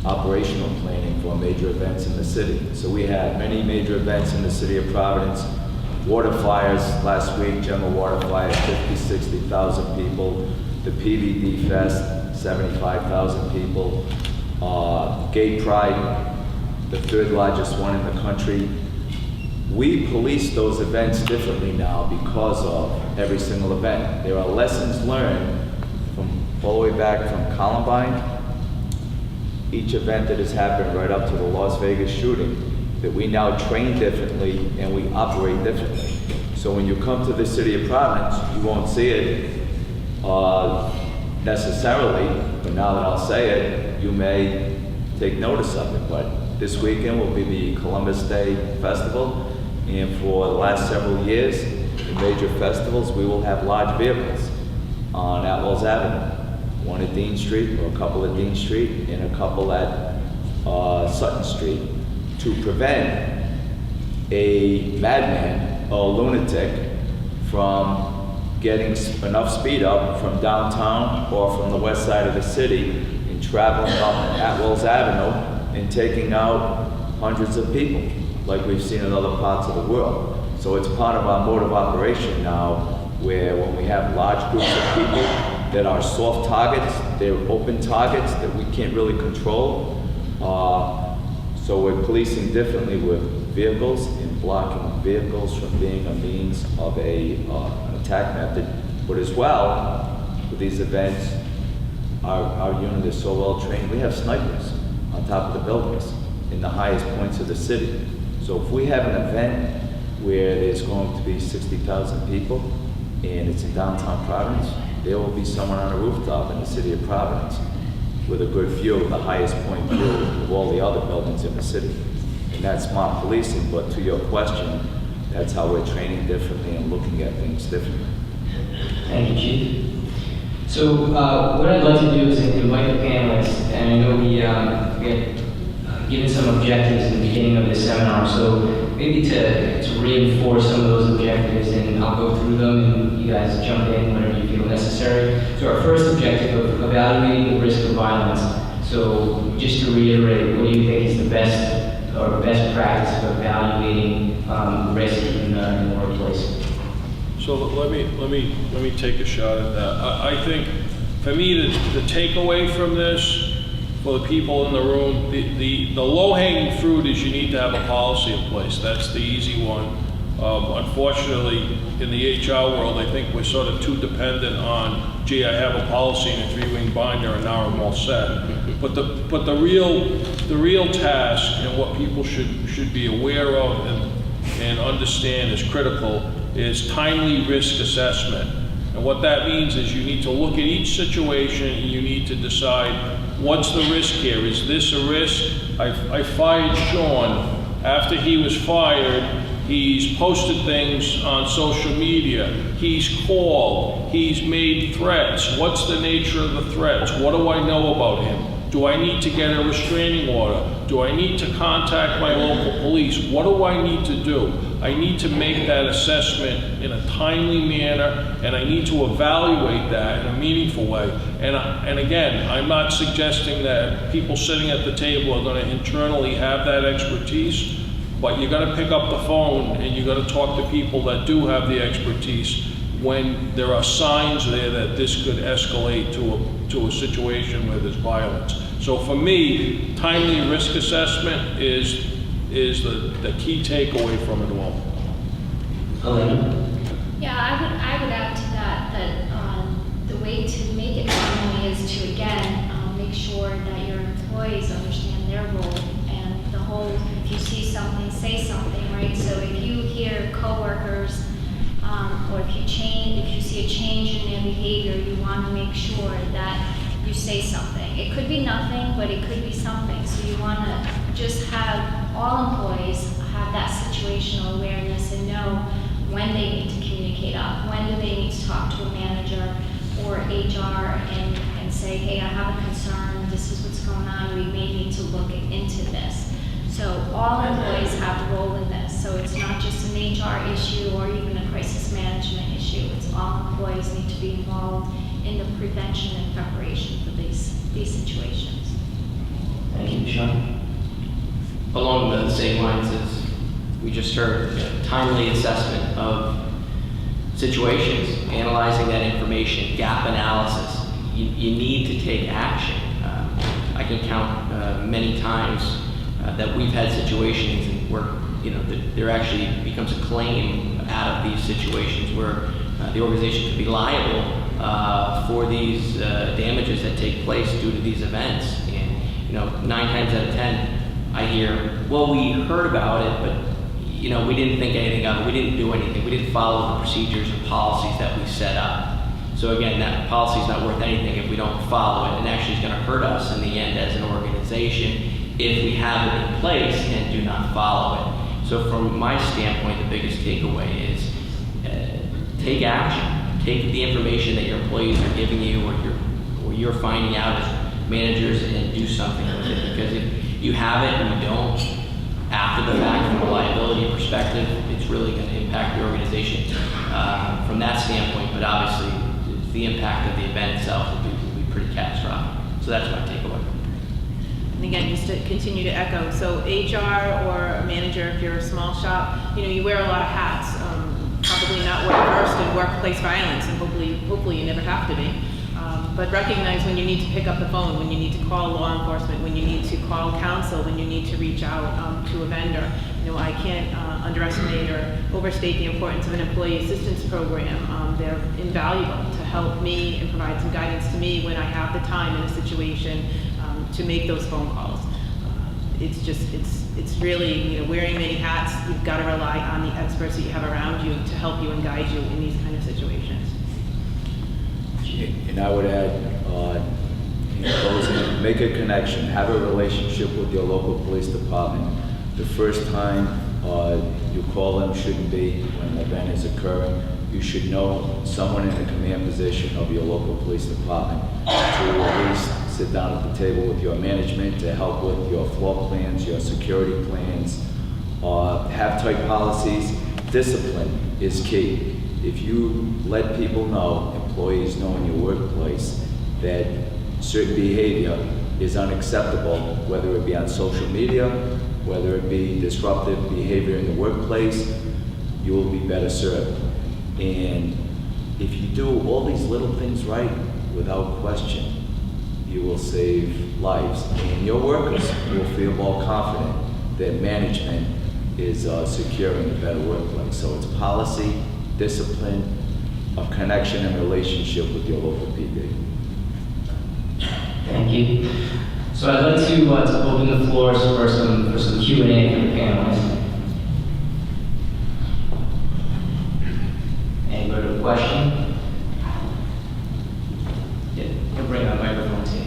operational planning for major events in the city. So we had many major events in the city of Providence. Water fires last week, general water fires, 50, 60,000 people. The PVD Fest, 75,000 people. Gay Pride, the third largest one in the country. We police those events differently now because of every single event. There are lessons learned from all the way back from Columbine, each event that has happened right up to the Las Vegas shooting, that we now train differently and we operate differently. So when you come to the city of Providence, you won't see it necessarily, but now that I'll say it, you may take notice of it. But this weekend will be the Columbus Day Festival, and for the last several years, in major festivals, we will have large vehicles on Atwells Avenue. One at Dean Street, or a couple at Dean Street, and a couple at Sutton Street, to prevent a madman or a lunatic from getting enough speed up from downtown or from the west side of the city and traveling up Atwells Avenue and taking out hundreds of people, like we've seen in other parts of the world. So it's part of our mode of operation now, where when we have large groups of people that are soft targets, they're open targets that we can't really control. So we're policing differently with vehicles and blocking vehicles from being a means of an attack method. But as well, with these events, our unit is so well trained, we have snipers on top of the buildings in the highest points of the city. So if we have an event where there's going to be 60,000 people and it's in downtown Providence, there will be someone on a rooftop in the city of Providence with a good view of the highest point view of all the other buildings in the city. And that's smart policing, but to your question, that's how we're training differently and looking at things differently. Thank you, Chief. So what I'd like to do is invite the panelists, and I know we had given some objectives in the beginning of this seminar, so maybe to reinforce some of those objectives, and I'll go through them, and you guys jump in whenever you feel necessary. So our first objective of evaluating the risk of violence. So just to reiterate, what do you think is the best practice for evaluating risk in the workplace? So let me take a shot at that. I think, for me, the takeaway from this, for the people in the room, the low-hanging fruit is you need to have a policy in place. That's the easy one. Unfortunately, in the HR world, I think we're sort of too dependent on, gee, I have a policy in a three-wing binder and now I'm all set. But the real task and what people should be aware of and understand is critical is timely risk assessment. And what that means is you need to look at each situation and you need to decide what's the risk here. Is this a risk? I fired Sean. After he was fired, he's posted things on social media. He's called. He's made threats. What's the nature of the threats? What do I know about him? Do I need to get a restraining order? Do I need to contact my local police? What do I need to do? I need to make that assessment in a timely manner, and I need to evaluate that in a meaningful way. And again, I'm not suggesting that people sitting at the table are going to internally have that expertise, but you got to pick up the phone and you got to talk to people that do have the expertise when there are signs there that this could escalate to a situation where there's violence. So for me, timely risk assessment is the key takeaway from it all. Helena? Yeah, I would add to that the way to make it timely is to, again, make sure that your employees understand their role and the whole, if you see something, say something, right? So if you hear coworkers, or if you see a change in their behavior, you want to make sure that you say something. It could be nothing, but it could be something. So you want to just have all employees have that situational awareness and know when they need to communicate up, when do they need to talk to a manager or HR and say, hey, I have a concern, this is what's going on, we may need to look into this. So all employees have a role in this. So it's not just an HR issue or even a crisis management issue. It's all employees need to be involved in the prevention and preparation for these situations. Thank you, Sean. Along the same lines as we just heard, timely assessment of situations, analyzing that information, gap analysis. You need to take action. I can count many times that we've had situations where there actually becomes a claim out of these situations where the organization could be liable for these damages that take place due to these events. And 9 times out of 10, I hear, well, we heard about it, but we didn't think anything of it. We didn't do anything. We didn't follow the procedures and policies that we set up. So again, that policy is not worth anything if we don't follow it, and actually is going to hurt us in the end as an organization if we have it in place and do not follow it. So from my standpoint, the biggest takeaway is take action. Take the information that your employees are giving you or you're finding out as managers and do something with it. Because if you have it and you don't, after the fact, from a liability perspective, it's really going to impact the organization from that standpoint. But obviously, the impact of the event itself will be pretty catastrophic. So that's my takeaway. And again, just to continue to echo, so HR or a manager, if you're a small shop, you wear a lot of hats. Probably not well versed in workplace violence, and hopefully you never have to be. But recognize when you need to pick up the phone, when you need to call law enforcement, when you need to call counsel, when you need to reach out to a vendor. I can't underestimate or overstate the importance of an employee assistance program. They're invaluable to help me and provide some guidance to me when I have the time in a situation to make those phone calls. It's really, wearing many hats. You've got to rely on the experts that you have around you to help you and guide you in these kind of situations. And I would add, in closing, make a connection, have a relationship with your local police department. The first time you call them shouldn't be when an event is occurring. You should know someone in the command position of your local police department to at least sit down at the table with your management to help with your floor plans, your security plans, have tight policies. Discipline is key. If you let people know, employees know in your workplace, that certain behavior is unacceptable, whether it be on social media, whether it be disruptive behavior in the workplace, you will be better served. And if you do all these little things right, without question, you will save lives. And your workers will feel more confident that management is securing a better workplace. So it's policy, discipline, a connection and relationship with your local PD. Thank you. So I'd like to open the floors for some Q&A for the panelists. Anybody with a question? Yeah, we'll bring that microphone to you.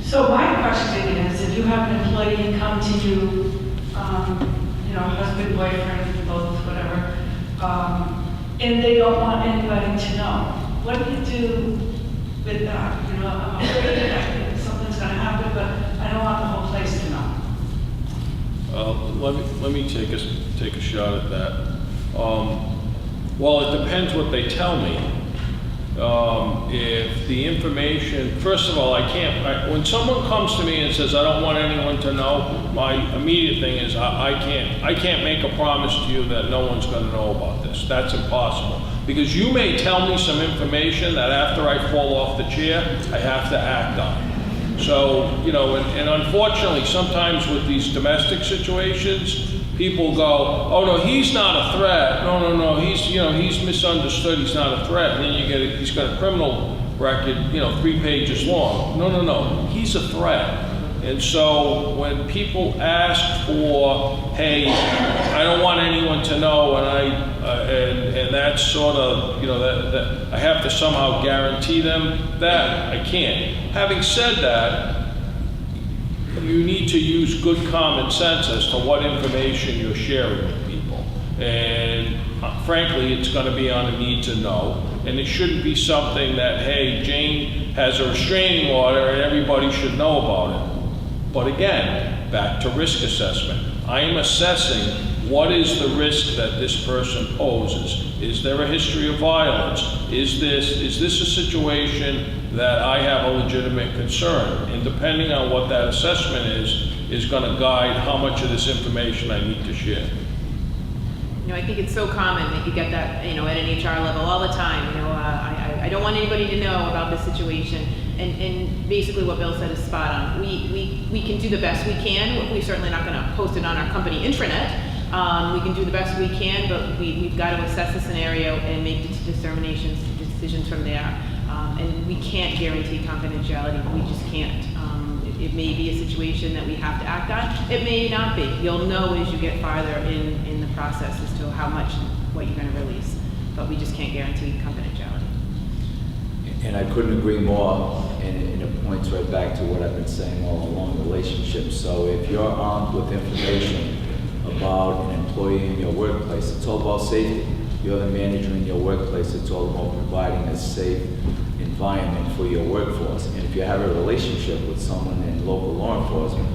So my question is, if you have an employee come to you, husband, boyfriend, both, whatever, and they don't want anybody to know, what do you do with that? I'm afraid that something's going to happen, but I don't want the whole place to know. Let me take a shot at that. Well, it depends what they tell me. If the information, first of all, when someone comes to me and says, I don't want anyone to know, my immediate thing is, I can't make a promise to you that no one's going to know about this. That's impossible. Because you may tell me some information that after I fall off the chair, I have to act on. So, and unfortunately, sometimes with these domestic situations, people go, oh no, he's not a threat. No, he's misunderstood. He's not a threat. And then he's got a criminal record, 3 pages long. No, he's a threat. And so when people ask for, hey, I don't want anyone to know, and that's sort of, that I have to somehow guarantee them that, I can't. Having said that, you need to use good common sense as to what information you're sharing with people. And frankly, it's going to be on a need to know. And it shouldn't be something that, hey, Jane has a restraining order and everybody should know about it. But again, back to risk assessment. I am assessing what is the risk that this person poses. Is there a history of violence? Is this a situation that I have a legitimate concern? And depending on what that assessment is going to guide how much of this information I need to share. I think it's so common that you get that, at an HR level all the time. I don't want anybody to know about this situation. And basically what Bill said is spot on. We can do the best we can. We're certainly not going to post it on our company intranet. We can do the best we can, but we've got to assess the scenario and make decisions from there. And we can't guarantee confidentiality. We just can't. It may be a situation that we have to act on. It may not be. You'll know as you get farther in the process as to what you're going to release. But we just can't guarantee confidentiality. And I couldn't agree more, and it points right back to what I've been saying all along, relationships. So if you're armed with information about an employee in your workplace, it's all about safety. You're the manager in your workplace, it's all about providing a safe environment for your workforce. And if you have a relationship with someone in local law enforcement,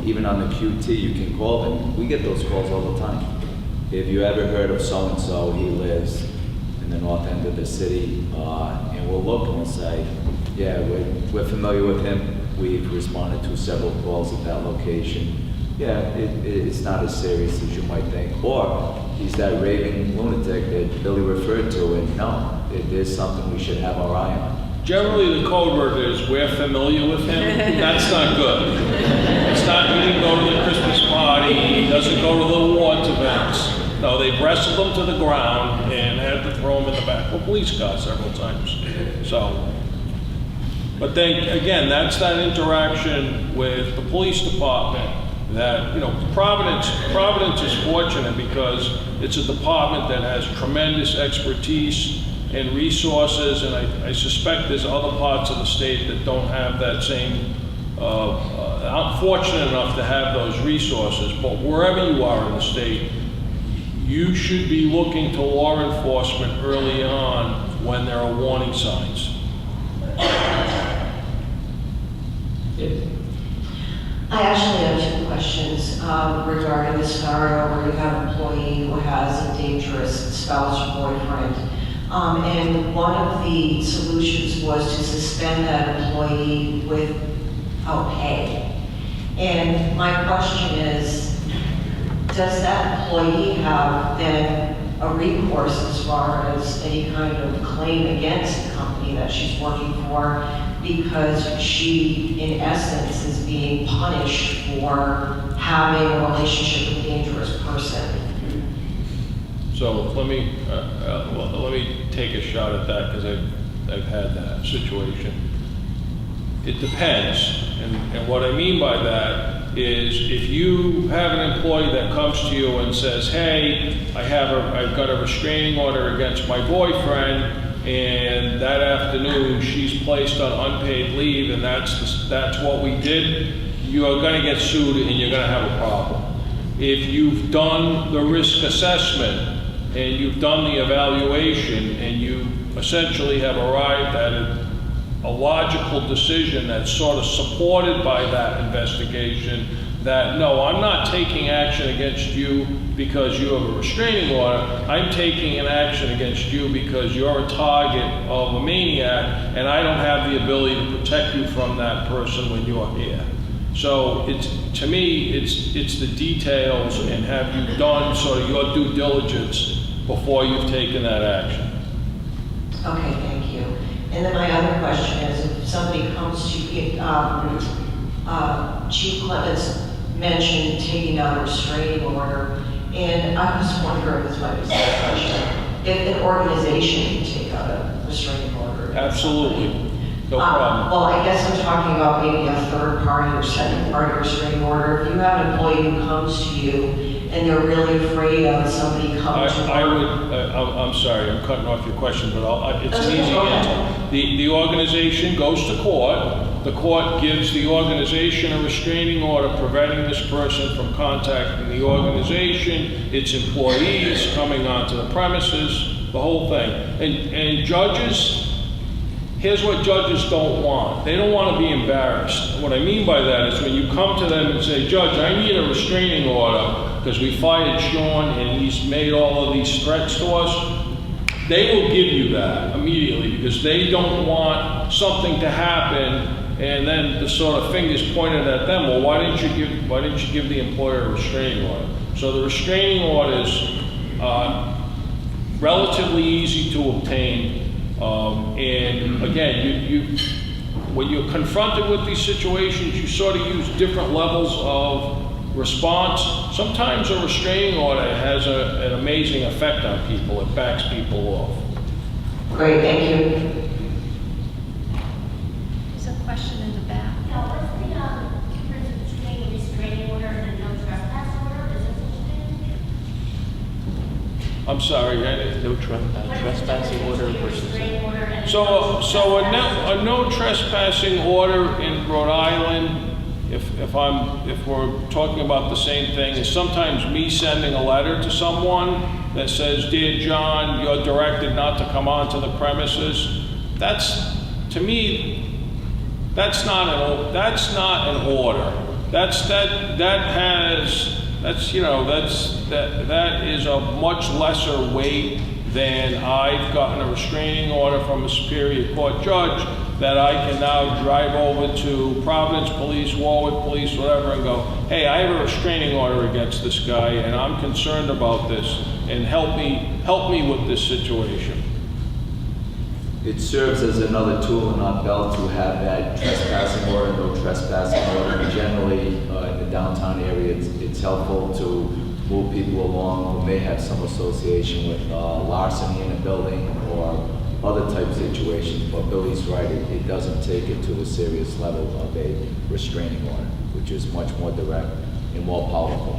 even on the QT, you can call them. We get those calls all the time. If you ever heard of so-and-so, he lives in the north end end of the city, and we'll look and we'll say, yeah, we're familiar with him. We've responded to several calls at that location. Yeah, it's not as serious as you might think. Or he's that raving lunatic that Billy referred to, and no, it is something we should have our eye on. Generally, the code word is, we're familiar with him. That's not good. It's not, he didn't go to the Christmas party, he doesn't go to the awards events. No, they've wrestled him to the ground and had to throw him in the back of a police car several times. So, but then, again, that's that interaction with the police department that, you know, Providence is fortunate because it's a department that has tremendous expertise and resources, and I suspect there's other parts of the state that don't have that same, aren't fortunate enough to have those resources. But wherever you are in the state, you should be looking to law enforcement early on when there are warning signs. I actually have two questions regarding the scenario where you have an employee who has a dangerous spouse or boyfriend. And one of the solutions was to suspend that employee without pay. And my question is, does that employee have then a recourse as far as any kind of claim against the company that she's working for, because she, in essence, is being punished for having a relationship with a dangerous person? So let me take a shot at that because I've had that situation. It depends, and what I mean by that is if you have an employee that comes to you and says, "Hey, I've got a restraining order against my boyfriend, and that afternoon she's placed on unpaid leave, and that's what we did," you are going to get sued and you're going to have a problem. If you've done the risk assessment and you've done the evaluation and you essentially have arrived at a logical decision that's sort of supported by that investigation, that no, I'm not taking action against you because you have a restraining order, I'm taking an action against you because you're a target of a maniac and I don't have the ability to protect you from that person when you're here. So to me, it's the details, and have you done sort of your due diligence before you've taken that action. Okay, thank you. And then my other question is, if somebody comes to you, Chief Clements mentioned taking out a restraining order, and I was wondering, this might be a silly question, if an organization can take out a restraining order. Absolutely. No problem. Well, I guess I'm talking about maybe a third party or second party restraining order. If you have an employee who comes to you and they're really afraid of somebody coming to I'm sorry, I'm cutting off your question, but it's an easy answer. The organization goes to court. The court gives the organization a restraining order preventing this person from contacting the organization, its employees, coming onto the premises, the whole thing. And judges, here's what judges don't want. They don't want to be embarrassed. What I mean by that is when you come to them and say, "Judge, I need a restraining order because we fired Sean and he's made all of these threats to us," they will give you that immediately because they don't want something to happen and then the sort of fingers pointed at them. Well, why didn't you give the employer a restraining order? So the restraining order is relatively easy to obtain. And again, when you're confronted with these situations, you sort of use different levels of response. Sometimes a restraining order has an amazing effect on people. It backs people off. Great, thank you. There's a question in the back. Yeah, what's the difference between a restraining order and a no trespass order? Is it such a thing? I'm sorry, No trespassing order versus. So a no trespassing order in Rhode Island, if we're talking about the same thing, is sometimes me sending a letter to someone that says, "Dear John, you're directed not to come onto the premises." That's, to me, that's not an order. That is a much lesser weight then I've gotten a restraining order from a superior court judge that I can now drive over to Providence Police, Warwick Police, whatever, and go, hey, I have a restraining order against this guy, and I'm concerned about this, and help me with this situation. It serves as another tool in our belt to have that trespassing order, no trespassing order. Generally, in the downtown area, it's helpful to move people along who may have some association with larceny in a building or other type situations. But Billy's right, it doesn't take it to the serious level of a restraining order, which is much more direct and more powerful.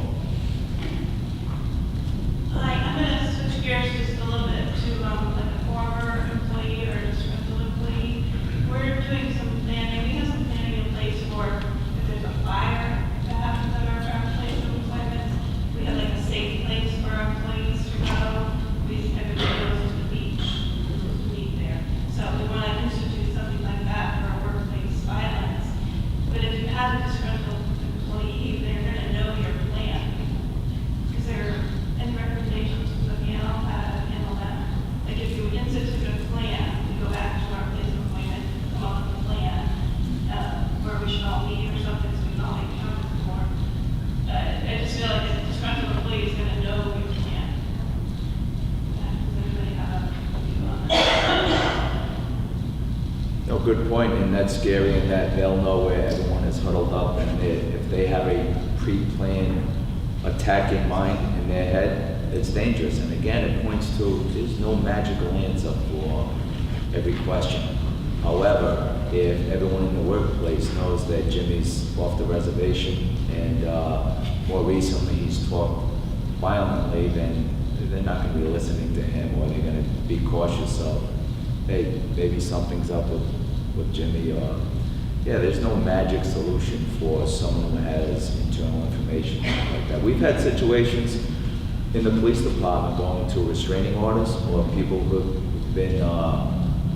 Hi, I'm going to switch gears just a little bit to like a former employee or a disgruntled employee. We're doing some planning. We have some planning in place for if there's a fire that happens at our place of employment. We have like a safe place for our employees to go. Everybody goes to the beach to meet there. So we want to institute something like that for workplace violence. But if you have a disgruntled employee, they're going to know your plan. Is there any recommendations from the panel how to handle that? Like if you institute a plan, we go back to our place of appointment, come up with a plan where we should all meet or something so we can all make comments more. I just feel like a disgruntled employee is going to know your plan. Does anybody have a view on that? No, good point, and that's scary in that they'll know where everyone is huddled up, and if they have a pre-planned attack in mind in their head, it's dangerous. And again, it points to there's no magical answer for every question. However, if everyone in the workplace knows that Jimmy's off the reservation and more recently he's talked violently, then they're not going to be listening to him, or they're going to be cautious of, hey, maybe something's up with Jimmy. Or yeah, there's no magic solution for someone who has internal information like that. We've had situations in the police department going to restraining orders or people who've been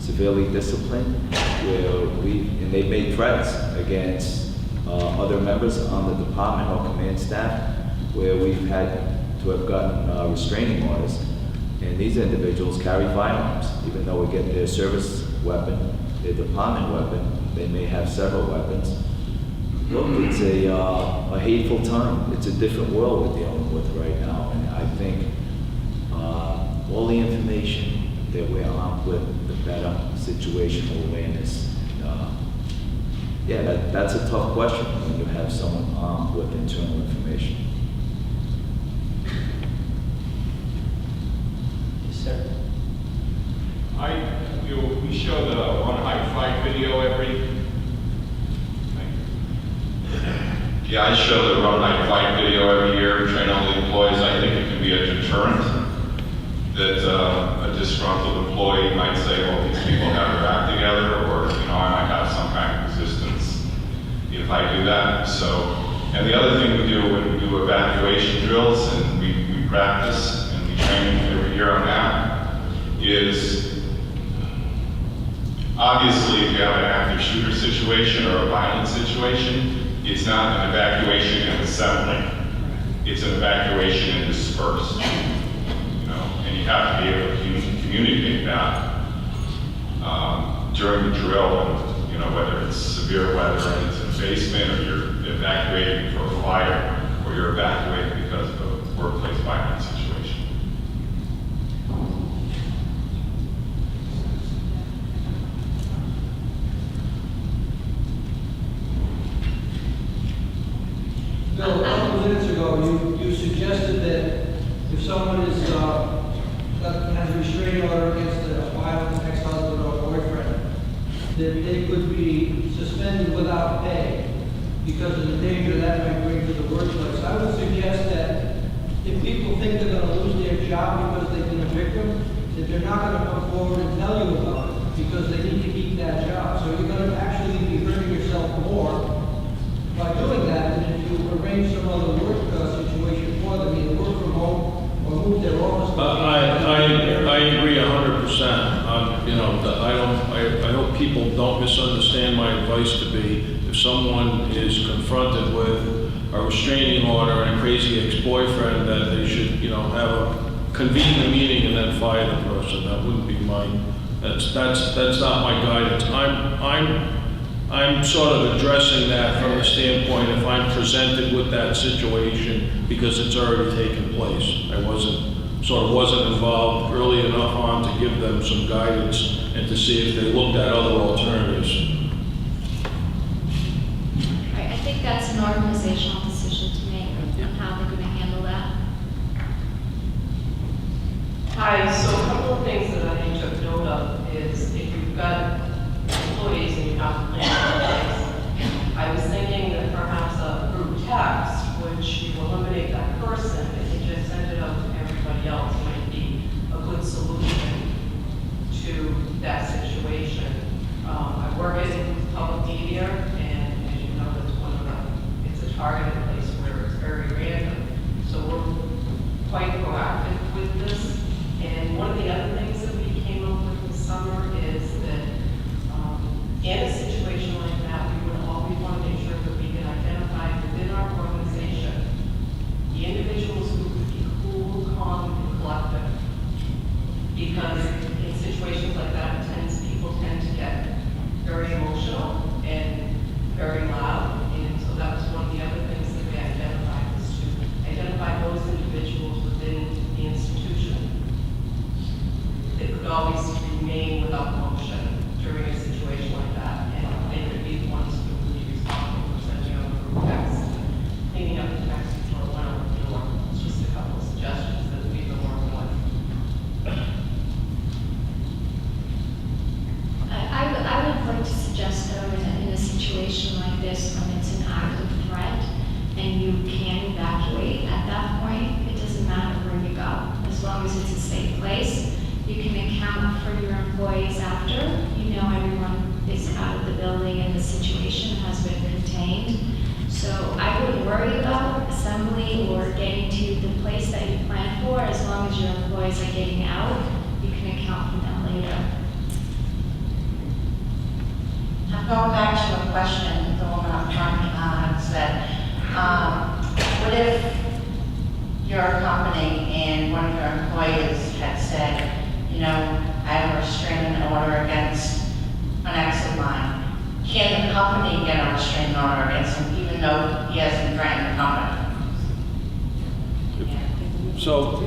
severely disciplined, where they've made threats against other members on the department or command staff, where we've had to have gotten restraining orders. And these individuals carry firearms, even though we get their service weapon, their department weapon, they may have several weapons. Look, it's a hateful time. It's a different world we're dealing with right now. And I think all the information that we're armed with, the better situational awareness. Yeah, that's a tough question when you have someone armed with internal information. Yes, sir. We show the run, hide, fight video every. Yeah, I show the run, hide, fight video every year. Train all the employees. I think it can be a deterrent that a disgruntled employee might say, "Well, these people have their act together," or I might have some kind of resistance if I do that. So, and the other thing we do when we do evacuation drills, and we practice and we train every year on that, is obviously if you have an active shooter situation or a violent situation, it's not an evacuation and assembling. It's an evacuation and disperse. And you have to be able to communicate that during the drill, and whether it's severe weather and it's in a basement, or you're evacuating for a fire, or you're evacuating because of a workplace violence situation. Bill, a couple minutes ago, you suggested that if someone has a restraining order against a violent ex-husband or boyfriend, that they could be suspended without pay because of the danger that might bring to the workplace. I would suggest that if people think they're going to lose their job because they've been a victim, that they're not going to come forward and tell you about it because they need to keep that job. So you're going to actually be hurting yourself more by doing that than if you arrange some other work situation for them, either work from home or move their office. I agree 100%. I hope people don't misunderstand my advice to be, if someone is confronted with a restraining order and a crazy ex-boyfriend, that they should, have a convene the meeting and then fire the person. That wouldn't be mine. That's not my guidance. I'm sort of addressing that from the standpoint if I'm presented with that situation because it's already taken place. I wasn't involved early enough on to give them some guidance and to see if they looked at other alternatives. Right, I think that's an organizational decision to make on how they're going to handle that. Hi, so a couple of things that I took note of is if you've got employees and you have to plan in place, I was thinking that perhaps a group text, which you eliminate that person, if you just send it out to everybody else, might be a good solution to that situation. I work in public media, and as you know, it's a targeted place where it's very random. So we're quite proactive with this. And one of the other things that we came up with this summer is that in a situation like that, we would always want to make sure that we can identify within our organization the individuals who would be cool, calm, and collective. Because in situations like that, people tend to get very emotional and very loud. And so that was one of the other things that we identified, was to identify those individuals within the institution that could always remain without motion during a situation like that. And they could be the ones who would be responsible for sending out a group text, cleaning up the text before it went out the door. It's just a couple of suggestions that we've been working with. I would like to suggest, though, that in a situation like this, when it's an active threat and you can evacuate at that point, it doesn't matter where you go. As long as it's a safe place, you can account for your employees after. You know everyone is out of the building and the situation has been contained. So I wouldn't worry about assembly or getting to the place that you plan for. As long as your employees are getting out, you can account for them later. I'm going back to a question the woman up front said. What if you're a company and one of your employees had said, you know, I have a restraining order against an ex of mine. Can the company get a restraining order against him even though he hasn't threatened the company? So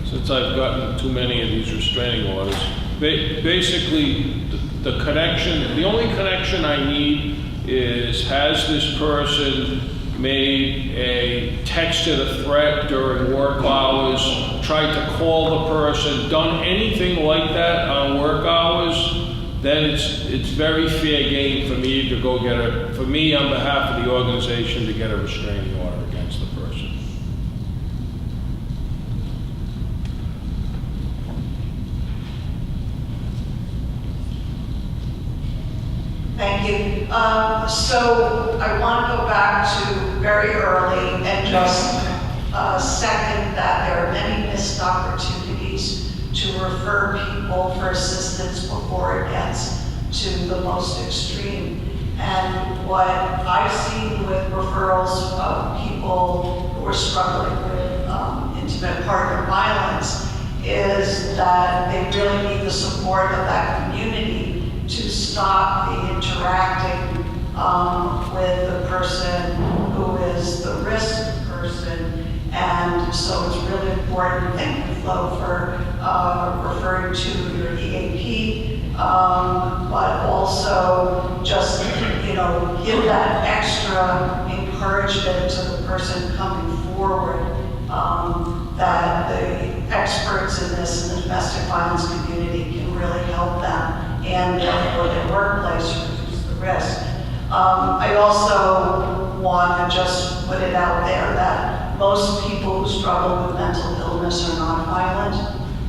since I've gotten too many of these restraining orders, basically the connection, the only connection I need is, has this person made a texted a threat during work hours, tried to call the person, done anything like that on work hours, then it's very fair game for me to go get for me on behalf of the organization to get a restraining order against the person. Thank you. So I want to go back to very early and just second that there are many missed opportunities to refer people for assistance before it gets to the most extreme. And what I've seen with referrals of people who are struggling with intimate partner violence is that they really need the support of that community to stop the interacting with the person who is the risk person. And so it's really important, thank you, Flo, for referring to your EAP, but also just, give that extra encouragement to the person coming forward, that the experts in this, in the domestic violence community, can really help them and for their workplace to reduce the risk. I also want to just put it out there that most people who struggle with mental illness are not violent.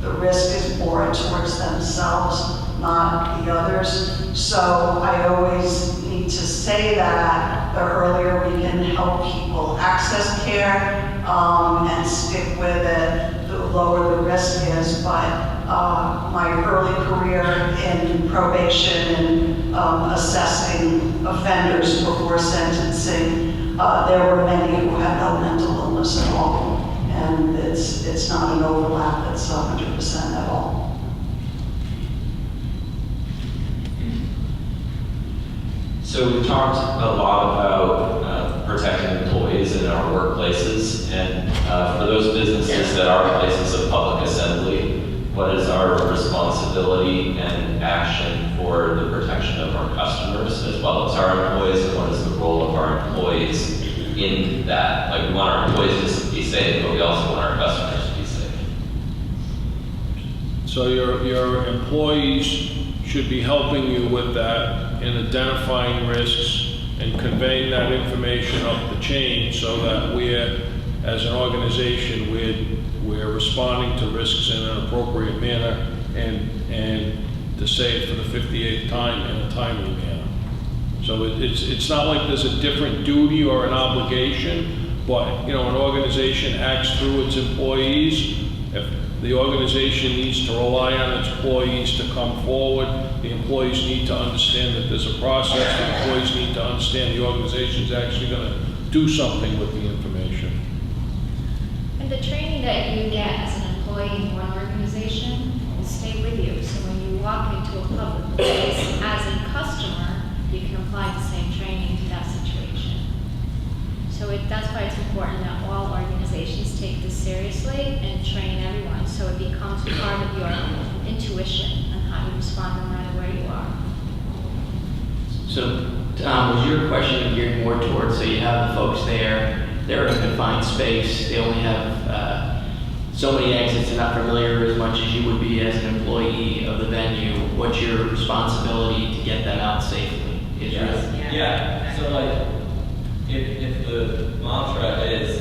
The risk is more towards themselves, not the others. So I always need to say that the earlier we can help people access care and stick with it, the lower the risk is. But my early career in probation and assessing offenders before sentencing, there were many who had no mental illness at all. And and it's not an overlap that's 100% at all. So we talked a lot about protecting employees in our workplaces, and for those businesses that are places of public assembly, what is our responsibility and action for the protection of our customers as well as our employees, and what is the role of our employees in that? Like, we want our employees to be safe, but we also want our customers to be safe. So your employees should be helping you with that in identifying risks and conveying that information up the chain so that we're, as an organization, we're responding to risks in an appropriate manner and to say it for the 58th time in a timely manner. So it's not like there's a different duty or an obligation, but an organization acts through its employees. If the organization needs to rely on its employees to come forward, the employees need to understand that there's a process, the employees need to understand the organization's actually going to do something with the information. And the training that you get as an employee in one organization will stay with you. So when you walk into a public place as a customer, you can apply the same training to that situation. So that's why it's important that all organizations take this seriously and train everyone so it becomes part of your intuition on how to respond no matter where you are. So, Tom, was your question geared more towards, so you have the folks there, they're in a confined space, they only have so many exits, they're not familiar as much as you would be as an employee of the venue. What's your responsibility to get that out safely? Yeah. So like, if the mantra is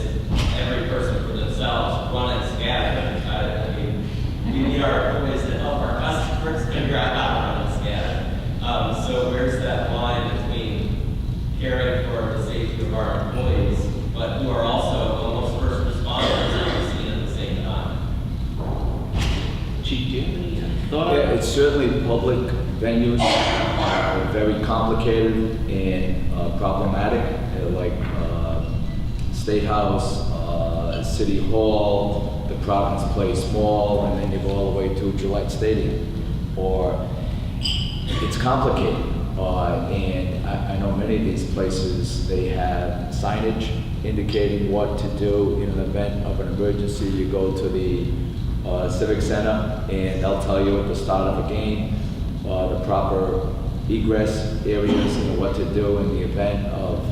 every person for themselves, run and scatter, I mean, we need our employees to help our customers figure out how to run and scatter. So where's that line between caring for the safety of our employees, but who are also almost first responders on the scene at the same time? Chief, do you have any thought? Yeah, it's certainly public venues are very complicated and problematic, like State House, City Hall, the Providence Place Mall, and then you go all the way to Gillette Stadium. Or it's complicated, and I know many of these places, they have signage indicating what to do in an event of an emergency. You go to the Civic Center, and they'll tell you at the start of a game the proper egress areas and what to do in the event of,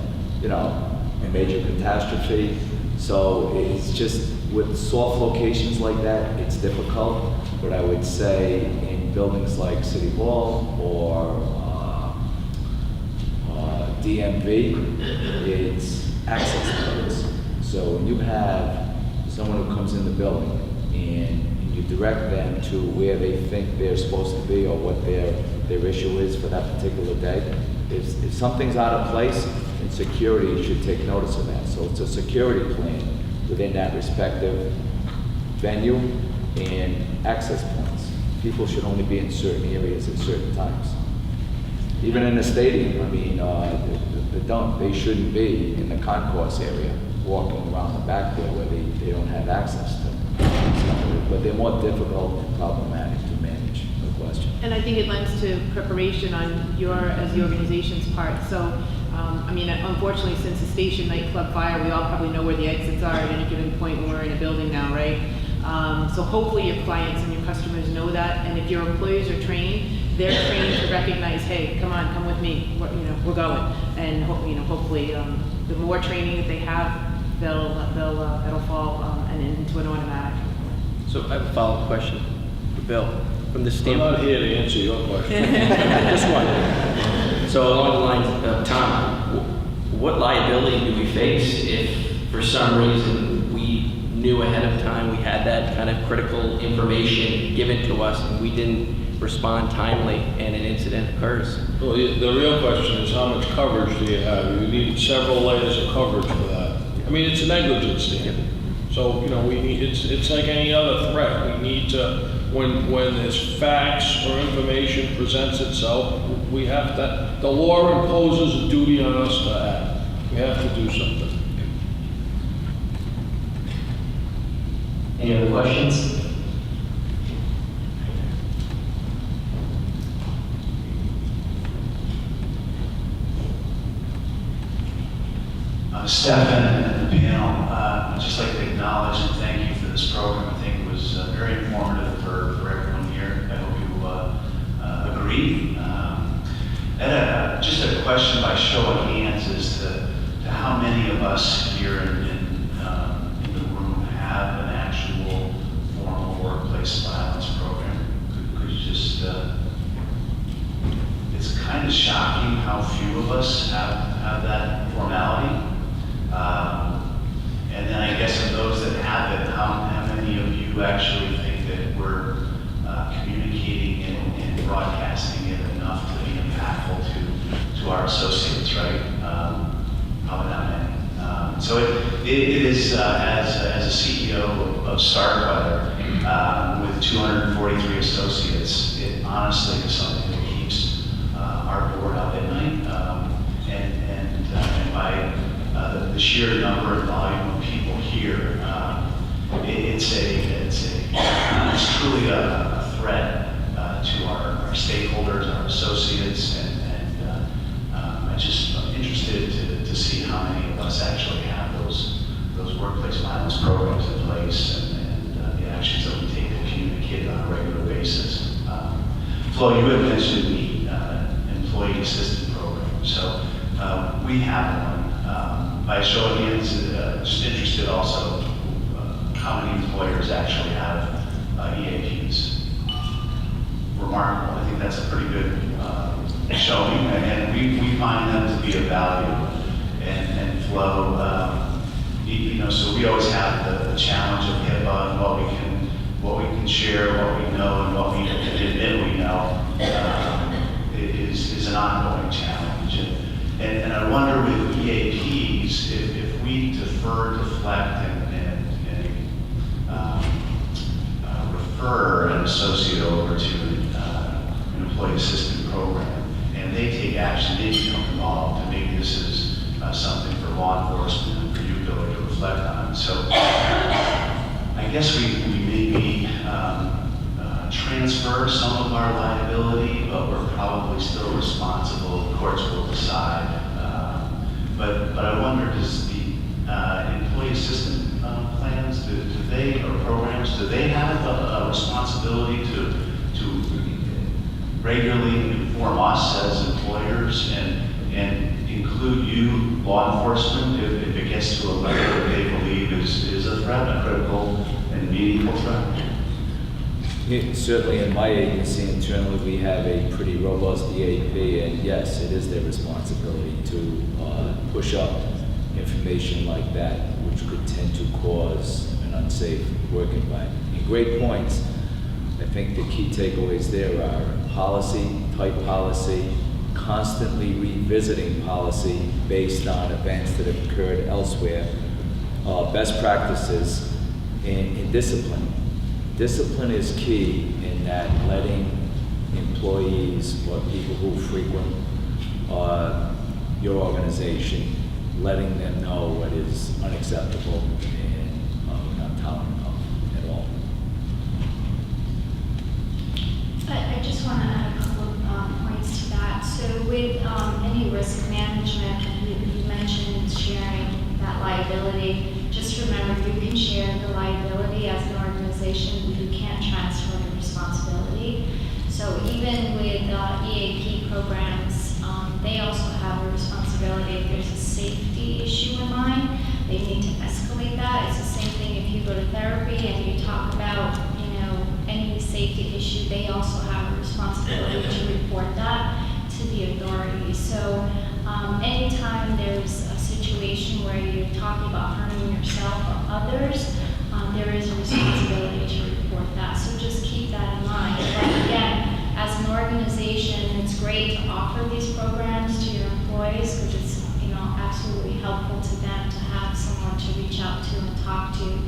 a major catastrophe. So it's just with soft locations like that, it's difficult. But I would say in buildings like City Hall or DMV, it's access codes. So when you have someone who comes in the building and you direct them to where they think they're supposed to be or what their issue is for that particular day, if something's out of place, and security should take notice of that. So it's a security plan within that respective venue and access points. People should only be in certain areas at certain times. Even in the stadium, I mean, they shouldn't be in the concourse area, walking around the back there where they don't have access to. But they're more difficult and problematic to manage, no question. And I think it lends to preparation on as the organization's part. So, unfortunately, since the station nightclub fire, we all probably know where the exits are at any given point when we're in a building now, right? So hopefully your clients and your customers know that, and if your employees are trained, they're trained to recognize, hey, come with me, we're going. And hopefully, the more training that they have, it'll fall and into an automatic. So I have a follow-up question for Bill. From the I'm standpoint, not here to answer your question. this one. So along the lines of Tom, what liability do we face if, for some reason, we knew ahead of time we had that kind of critical information given to us and we didn't respond timely and an incident occurs? Well, the real question is how much coverage do you have? You need several layers of coverage for that. I mean, it's a negligence thing. So, we need, it's like any other threat. We need to, when there's facts or information presents itself, we have to, the law imposes a duty on us to act. We have to do something. Any other questions? Stefan and the panel, I'd just like to acknowledge and thank you for this program. I think it was very informative for everyone here. I hope you agree. And just a question by show of hands as to how many of us here in the room have an actual formal workplace violence program. Could you just, it's kind of shocking how few of us have that formality. And then I guess of those that have it, how many of you actually think that we're communicating and broadcasting it enough to be impactful to our associates, right? Probably not many. So it is, as a CEO of Starkweather, with 243 associates, it honestly is something that keeps our board up at night. And by the sheer number and volume of people here, it's truly a threat to our stakeholders, our associates, and I'm interested to see how many of us actually have those workplace violence programs in place and the actions that we take to communicate it on a regular basis. Flo, you had mentioned the employee assistance program, so we have one. By show of hands, just interested also how many employers actually have EAPs. Remarkable. I think that's a pretty good showing, and we find them to be of value and flow. So we always have the challenge of HIPAA and what we can share, what we know, and what we admit we know is an ongoing challenge. And I wonder with EAPs, if we defer, deflect, and refer an associate over to an employee assistance program, and they take action, they become involved, and maybe this is something for law enforcement and for you, Billy, to reflect on. So I guess we maybe transfer some of our liability, but we're probably still responsible. The courts will decide. But I wonder, does the employee assistance plans, do they, or programs, do they have a responsibility to regularly inform us as employers and include you, law enforcement, if it gets to a level that they believe is a threat, a critical and meaningful threat? Certainly in my agency internally, we have a pretty robust EAP, and yes, it is their responsibility to push up information like that, which could tend to cause an unsafe work environment. And great points. I think the key takeaways there are policy, type policy, constantly revisiting policy based on events that have occurred elsewhere, best practices, and discipline. Discipline is key in that letting employees or people who frequent your organization, letting them know what is unacceptable and not tolerant of at all. I just want to add a couple of points to that. So with any risk management, you mentioned sharing that liability. Just remember, you can share the liability as an organization, but you can't transfer the responsibility. So even with EAP programs, they also have a responsibility. If there's a safety issue in mind, they need to escalate that. It's the same thing if you go to therapy and you talk about, any safety issue, they also have a responsibility to report that to the authorities. So anytime there's a situation where you're talking about harming yourself or others, there is a responsibility to report that. So just keep that in mind. But again, as an organization, it's great to offer these programs to your employees because it's absolutely helpful to them to have someone to reach out to and talk to.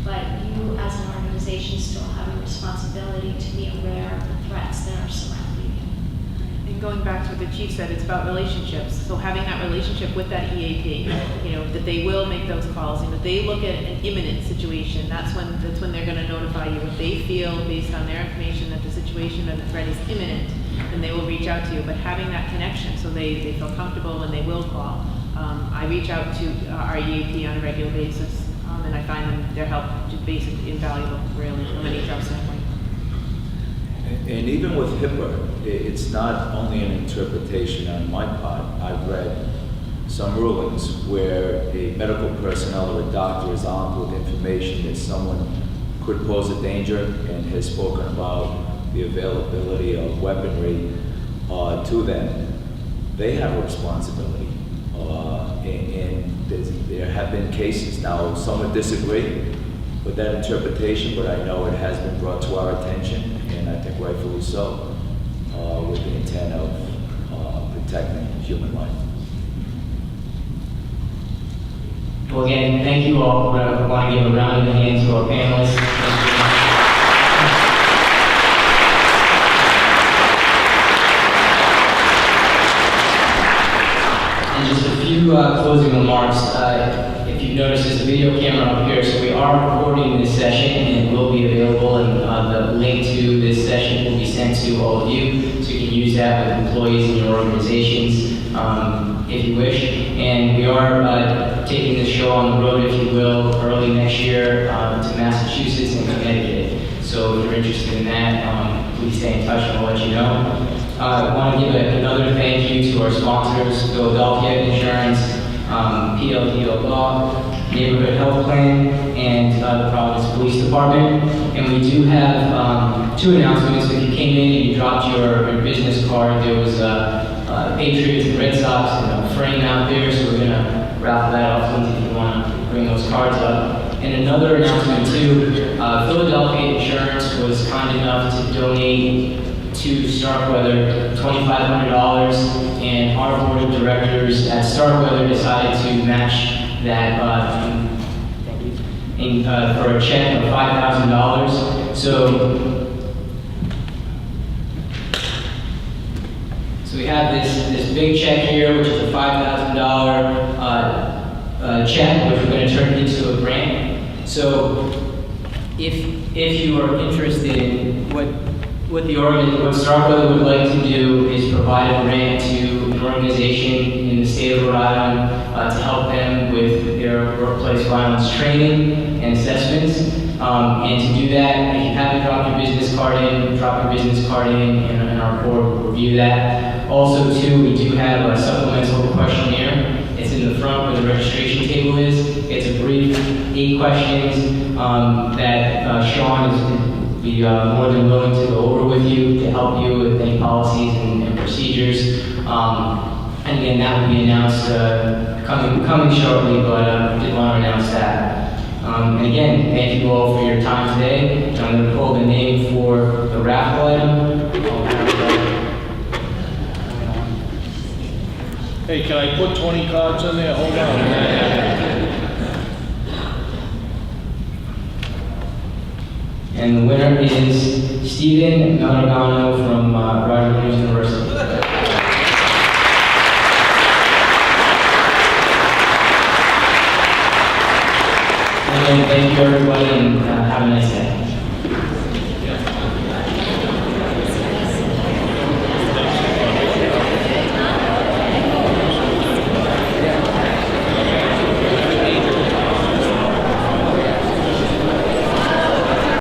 But you as an organization still have a responsibility to be aware of the threats that are surrounding you. And going back to what the chief said, it's about relationships. So having that relationship with that EAP, that they will make those calls. They look at an imminent situation. That's when they're going to notify you. If they feel, based on their information, that the situation or the threat is imminent, then they will reach out to you. But having that connection, so they feel comfortable and they will call. I reach out to our EAP on a regular basis, and I find their help just basically invaluable, really, from an HR standpoint. And even with HIPAA, it's not only an interpretation on my part. I've read some rulings where a medical personnel or a doctor is armed with information that someone could pose a danger and has spoken about the availability of weaponry to them. They have a responsibility. And there have been cases. Now, some would disagree with that interpretation, but I know it has been brought to our attention, and I think rightfully so, with the intent of protecting human life. Well, again, thank you all. I want to give a round of hands to our panelists. And just a few closing remarks. If you've noticed, there's a video camera up here, so we are recording this session, and it will be available, and the link to this session will be sent to all of you, so you can use that with employees in your organizations, if you wish. And we are taking this show on the road, if you will, early next year to Massachusetts and Connecticut. So if you're interested in that, please stay in touch and we'll let you know. I want to give another thank you to our sponsors, Philadelphia Insurance, PLDO Law, Neighborhood Health Plan, and the Providence Police Department. And we do have two announcements. If you came in and you dropped your business card, there was Patriots and Red Sox and a frame out there, so we're going to raffle that off if you want to bring those cards up. And another announcement too, Philadelphia Insurance was kind enough to donate to Starkweather $2,500, and our board of directors at Starkweather decided to match that for a check of $5,000. So we have this big check here, which is a $5,000 check, which we're going to turn into a grant. So if you are interested in what Starkweather would like to do is provide a grant to an organization in the state of Rhode Island to help them with their workplace violence training and assessments. And to do that, if you haven't dropped your business card in, drop your business card in, and our board will review that. Also, too, we do have a supplemental questionnaire. It's in the front where the registration table is. It's a brief 8 questions that Sean would be more than willing to go over with you to help you with any policies and procedures. And again, that will be announced coming shortly, but I did want to announce that. And again, thank you all for your time today. I'm going to pull the name for the raffle item. Hey, can I put 20 cards in there? Hold on. And the winner is Stephen Malagano from Roger Williams University. And thank you everybody, and have a nice day.